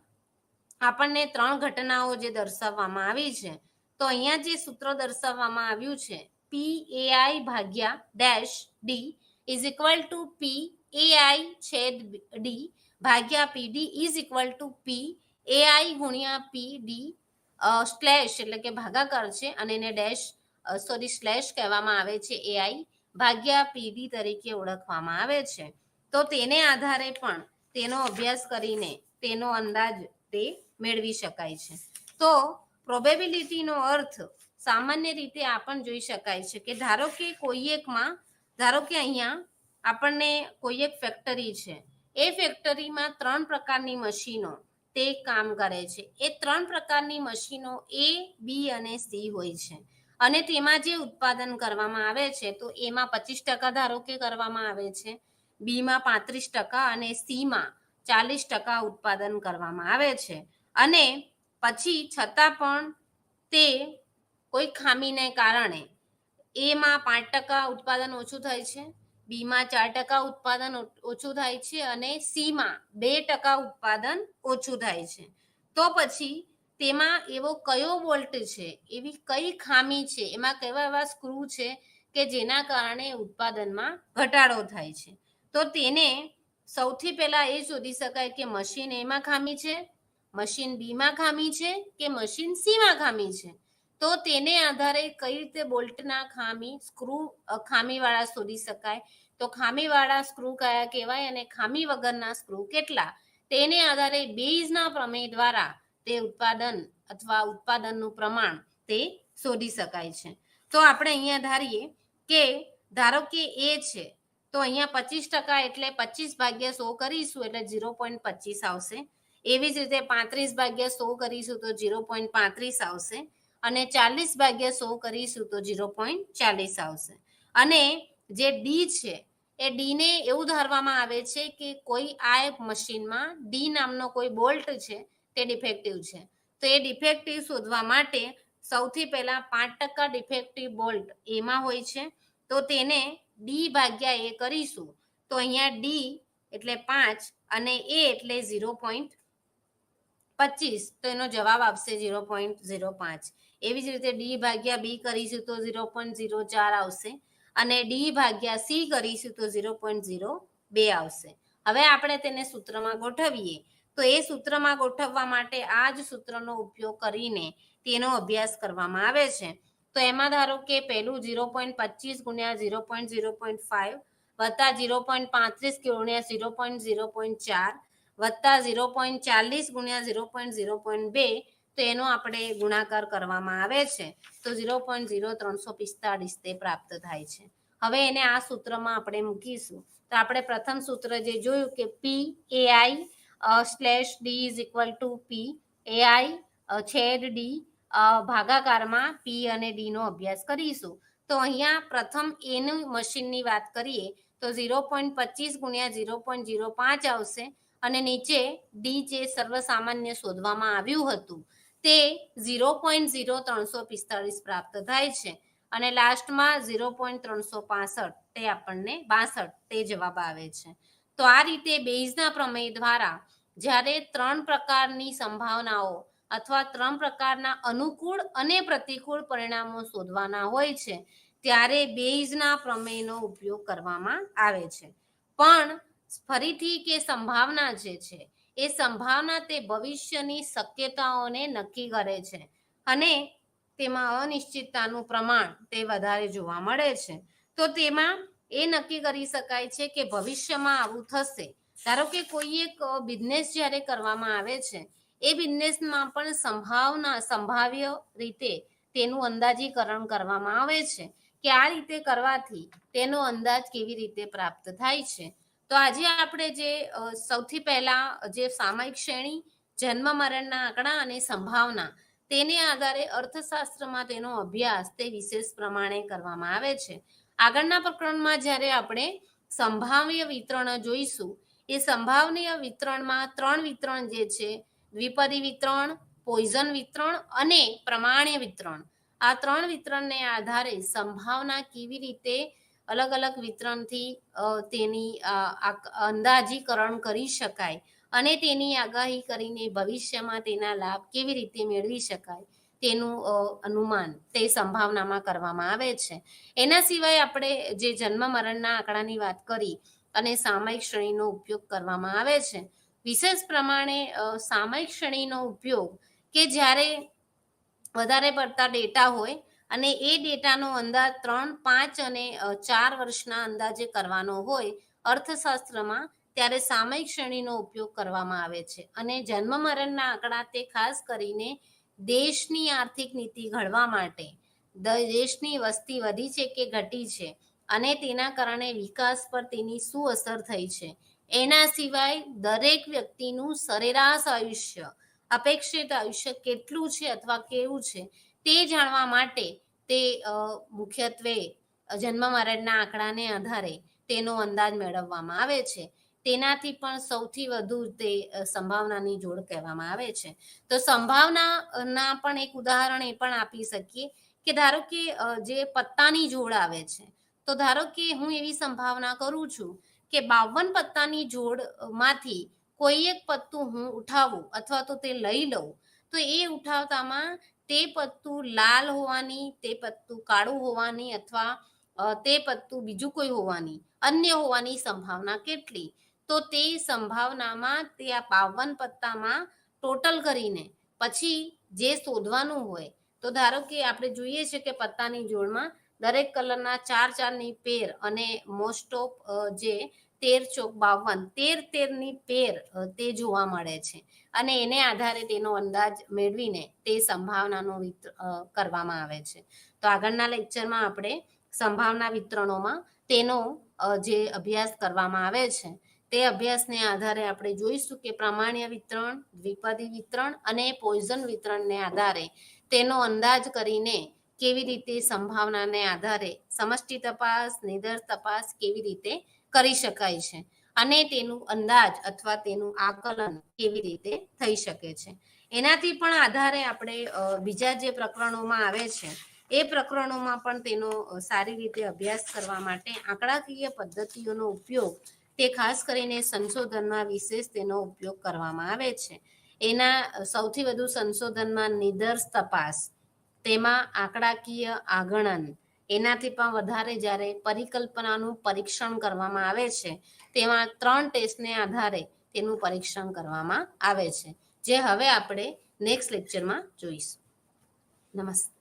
આપણને 3 ઘટનાઓ જે દર્શાવવામાં આવી છે, તો અહીંયા જે સૂત્ર દર્શાવવામાં આવ્યું છે પી એ આઈ ભાગ્યા dash D is equal to P A I છેદ ડી ભાગ્યા P D is equal to P A I ગુણ્યા પી ડી સ્લેશ એટલે કે ભાગાકાર છે અને એને ડેશ સ્લેશ કહેવામાં આવે છે એ આઈ ભાગ્યા પીડી તરીકે ઓળખવામાં આવે છે. તો તેને આધારે પણ તેનો અભ્યાસ કરીને તેનો અંદાજ તે મેળવી શકાય છે. તો પ્રોબેબિલિટીનો અર્થ સામાન્ય રીતે આ પણ જોઈ શકાય છે કે ધારો કે અહીંયા આપણને કોઈ એક ફેક્ટરી છે, એ ફેક્ટરીમાં 3 પ્રકારની મશીનો તે કામ કરે છે. એ 3 પ્રકારની મશીનો એ બી અને સી હોય છે અને તેમાં જે ઉત્પાદન કરવામાં આવે છે તો એમાં 25% ધારો કે કરવામાં આવે છે, બીમાં 35% અને સીમાં 40% ઉત્પાદન કરવામાં આવે છે. અને પછી છતાં પણ તે કોઈ ખામીને કારણે એમાં 5% ઉત્પાદન ઓછું થાય છે, બીમાં 4% ઉત્પાદન ઓછું થાય છે અને સીમાં 2% ઉત્પાદન ઓછું થાય છે. તો પછી તેમાં એવો કયો બોલ્ટ છે, એવી કઈ ખામી છે, એમાં કેવા એવા સ્ક્રૂ છે કે જેના કારણે ઉત્પાદનમાં ઘટાડો થાય છે. તો તેને સૌથી પહેલા એ શોધી શકાય કે મશીન એમાં ખામી છે, મશીન બીમાં ખામી છે કે મશીન સીમાં ખામી છે. તો તેને આધારે કઈ રીતે બોલ્ટના ખામીવાળા શોધી શકાય. તો ખામીવાળા સ્ક્રૂ કયા કહેવાય અને ખામી વગરના સ્ક્રૂ કેટલા, તેને આધારે બેઇઝના પ્રમેય દ્વારા તે ઉત્પાદન અથવા ઉત્પાદનનું પ્રમાણ તે શોધી શકાય છે. તો આપણે અહીંયા ધારો કે એ છે તો અહીંયા 25% એટલે 25 ભાગ્યા 100 કરીશું એટલે 0.25 આવશે. એવી જ રીતે 35 ભાગ્યા 100 કરીશું તો 0.35 આવશે અને 40 ભાગ્યા 100 કરીશું તો 0.40 આવશે. અને જે ડી છે એ ડીને એવું ધારવામાં આવે છે કે કોઈ આ મશીનમાં ડી નામનો કોઈ બોલ્ટ છે તે ડિફેક્ટિવ છે. તો એ ડિફેક્ટિવ શોધવા માટે સૌથી પહેલા 5% ડિફેક્ટિવ બોલ્ટ એમાં હોય છે, તો તેને ડી ભાગ્યા એ કરીશું તો અહીંયા ડી એટલે 5 અને એ એટલે 0.25, તો એનો જવાબ આવશે 0.05. એવી જ રીતે ડી ભાગ્યા બી કરીશું તો 0.04 આવશે અને ડી ભાગ્યા સી કરીશું તો 0.02 આવશે. હવે આપણે તેને સૂત્રમાં ગોઠવીએ તો એ સૂત્રમાં ગોઠવવા માટે આ જ સૂત્રનો ઉપયોગ કરીને તેનો અભ્યાસ કરવામાં આવે છે. તો એમાં ધારો કે પહેલું 0.25 ગુણ્યા 0.05 વત્તા 0.35 ગુણ્યા 0.04 વત્તા 0.40 ગુણ્યા 0.02, તો એનો આપણે ગુણાકાર કરવામાં આવે છે તો 0.0345 તે પ્રાપ્ત થાય છે. હવે એને આ સૂત્રમાં આપણે મૂકીશું તો આપણે પ્રથમ સૂત્ર જે જોયું કે P A I slash D is equal to P A I છેદ ડી ભાગાકારમાં પી અને ડી નો અભ્યાસ કરીશું. તો અહીંયા પ્રથમ એનું મશીનની વાત કરીએ તો 0.25 ગુણ્યા 0.05 આવશે અને નીચે ડી જે સર્વસામાન્ય શોધવામાં આવ્યું હતું તે 0.0345 પ્રાપ્ત થાય છે અને લાસ્ટમાં 0.365 તે આપણને 62 તે જવાબ આવે છે. તો આ રીતે બેઝના પ્રમેય દ્વારા જ્યારે 3 પ્રકારની સંભાવનાઓ અથવા 3 પ્રકારના અનુકૂળ અને પ્રતિકૂળ પરિણામો શોધવાના હોય છે ત્યારે બેઝના પ્રમેયનો ઉપયોગ કરવામાં આવે છે. પણ ફરીથી કે સંભાવના જે છે એ સંભાવના તે ભવિષ્યની શક્યતાઓને નક્કી કરે છે અને તેમાં અનિશ્ચિતતાનું પ્રમાણ તે વધારે જોવા મળે છે. તો તેમાં એ નક્કી કરી શકાય છે કે ભવિષ્યમાં આવું થશે. ધારો કે કોઈ એક બિઝનેસ જ્યારે કરવામાં આવે છે એ બિઝનેસમાં પણ સંભાવ્ય રીતે તેનું અંદાજીકરણ કરવામાં આવે છે કે આ રીતે કરવાથી તેનો અંદાજ કેવી રીતે પ્રાપ્ત થાય છે. તો આજે આપણે જે સૌથી પહેલા જે સામયિક શ્રેણી, જન્મ મરણના આંકડા અને સંભાવના તેને આધારે અર્થશાસ્ત્રમાં તેનો અભ્યાસ તે વિશેષ પ્રમાણે કરવામાં આવે છે. આગળના પ્રકરણમાં જ્યારે આપણે સંભાવ્ય વિતરણ જોઈશું એ સંભાવનીય વિતરણમાં 3 વિતરણ જે છે દ્વિપદી વિતરણ, પોઈઝન વિતરણ અને પ્રમાણ્ય વિતરણ, આ 3 વિતરણને આધારે સંભાવના કેવી રીતે અલગ અલગ વિતરણથી તેની અંદાજીકરણ કરી શકાય અને તેની આગાહી કરીને ભવિષ્યમાં તેના લાભ કેવી રીતે મેળવી શકાય તેનું અનુમાન તે સંભાવનામાં કરવામાં આવે છે. એના સિવાય આપણે જે જન્મ મરણના આંકડાની વાત કરી અને સામયિક શ્રેણીનો ઉપયોગ કરવામાં આવે છે. વિશેષ પ્રમાણે સામયિક શ્રેણીનો ઉપયોગ કે જ્યારે વધારે પડતા ડેટા હોય અને એ ડેટાનો અંદાજ 3, 5 અને 4 વર્ષના અંદાજે કરવાનો હોય અર્થશાસ્ત્રમાં ત્યારે સામયિક શ્રેણીનો ઉપયોગ કરવામાં આવે છે. અને જન્મ મરણના આંકડા તે ખાસ કરીને દેશની આર્થિક નીતિ ઘડવા માટે દેશની વસ્તી વધી છે કે ઘટી છે અને તેના કારણે વિકાસ પર તેની શું અસર થઈ છે, એના સિવાય દરેક વ્યક્તિનું સરેરાશ આયુષ્ય, અપેક્ષિત આયુષ્ય કેટલું છે અથવા કેવું છે તે જાણવા માટે તે મુખ્યત્વે જન્મ મરણના આંકડાને આધારે તેનો અંદાજ મેળવવામાં આવે છે. તેનાથી પણ સૌથી વધુ તે સંભાવનાની જોડ કહેવામાં આવે છે. તો સંભાવનાના પણ એક ઉદાહરણ એ પણ આપી શકીએ કે ધારો કે જે પત્તાની જોડ આવે છે તો ધારો કે હું એવી સંભાવના કરું છું કે 52 પત્તાની જોડમાંથી કોઈ એક પત્તું હું ઉઠાવું અથવા તો તે લઈ લઉં તો એ ઉઠાવતામાં તે પત્તું લાલ હોવાની, તે પત્તું કાળું હોવાની અથવા તે પત્તું બીજું કોઈ હોવાની, અન્ય હોવાની સંભાવના કેટલી? તો તે સંભાવનામાં તે આ 52 પત્તામાં ટોટલ કરીને પછી જે શોધવાનું હોય તો ધારો કે આપણે જોઈએ છે કે પત્તાની જોડમાં દરેક કલરના 4 ની પેર અને મોસ્ટ ઓફ જે 13 ચોક 52 13 ની પેર તે જોવા મળે છે અને એને આધારે તેનો અંદાજ મેળવીને તે સંભાવનાનો કરવામાં આવે છે. તો આગળના લેક્ચરમાં આપણે સંભાવના વિતરણોમાં તેનો જે અભ્યાસ કરવામાં આવે છે તે અભ્યાસને આધારે આપણે જોઈશું કે પ્રામાણ્ય વિતરણ, દ્વિપદી વિતરણ અને પોઈઝન વિતરણને આધારે તેનો અંદાજ કરીને કેવી રીતે સંભાવનાને આધારે સમષ્ટિ તપાસ, નિદર્શ તપાસ કેવી રીતે કરી શકાય છે અને તેનું અંદાજ અથવા તેનું આકલન કેવી રીતે થઈ શકે છે. એનાથી પણ આધારે આપણે બીજા જે પ્રકરણોમાં આવે છે એ પ્રકરણોમાં પણ તેનો સારી રીતે અભ્યાસ કરવા માટે આંકડાકીય પદ્ધતિઓનો ઉપયોગ તે ખાસ કરીને સંશોધનમાં વિશેષ તેનો ઉપયોગ કરવામાં આવે છે. એના સૌથી વધુ સંશોધનમાં નિદર્શ તપાસ, તેમાં આંકડાકીય આગણન, એનાથી પણ વધારે જ્યારે પરિકલ્પનાનું પરીક્ષણ કરવામાં આવે છે તેમાં 3 ટેસ્ટને આધારે તેનું પરીક્ષણ કરવામાં આવે છે, જે હવે આપણે નેક્સ્ટ લેક્ચરમાં જોઈશું. નમસ્તે.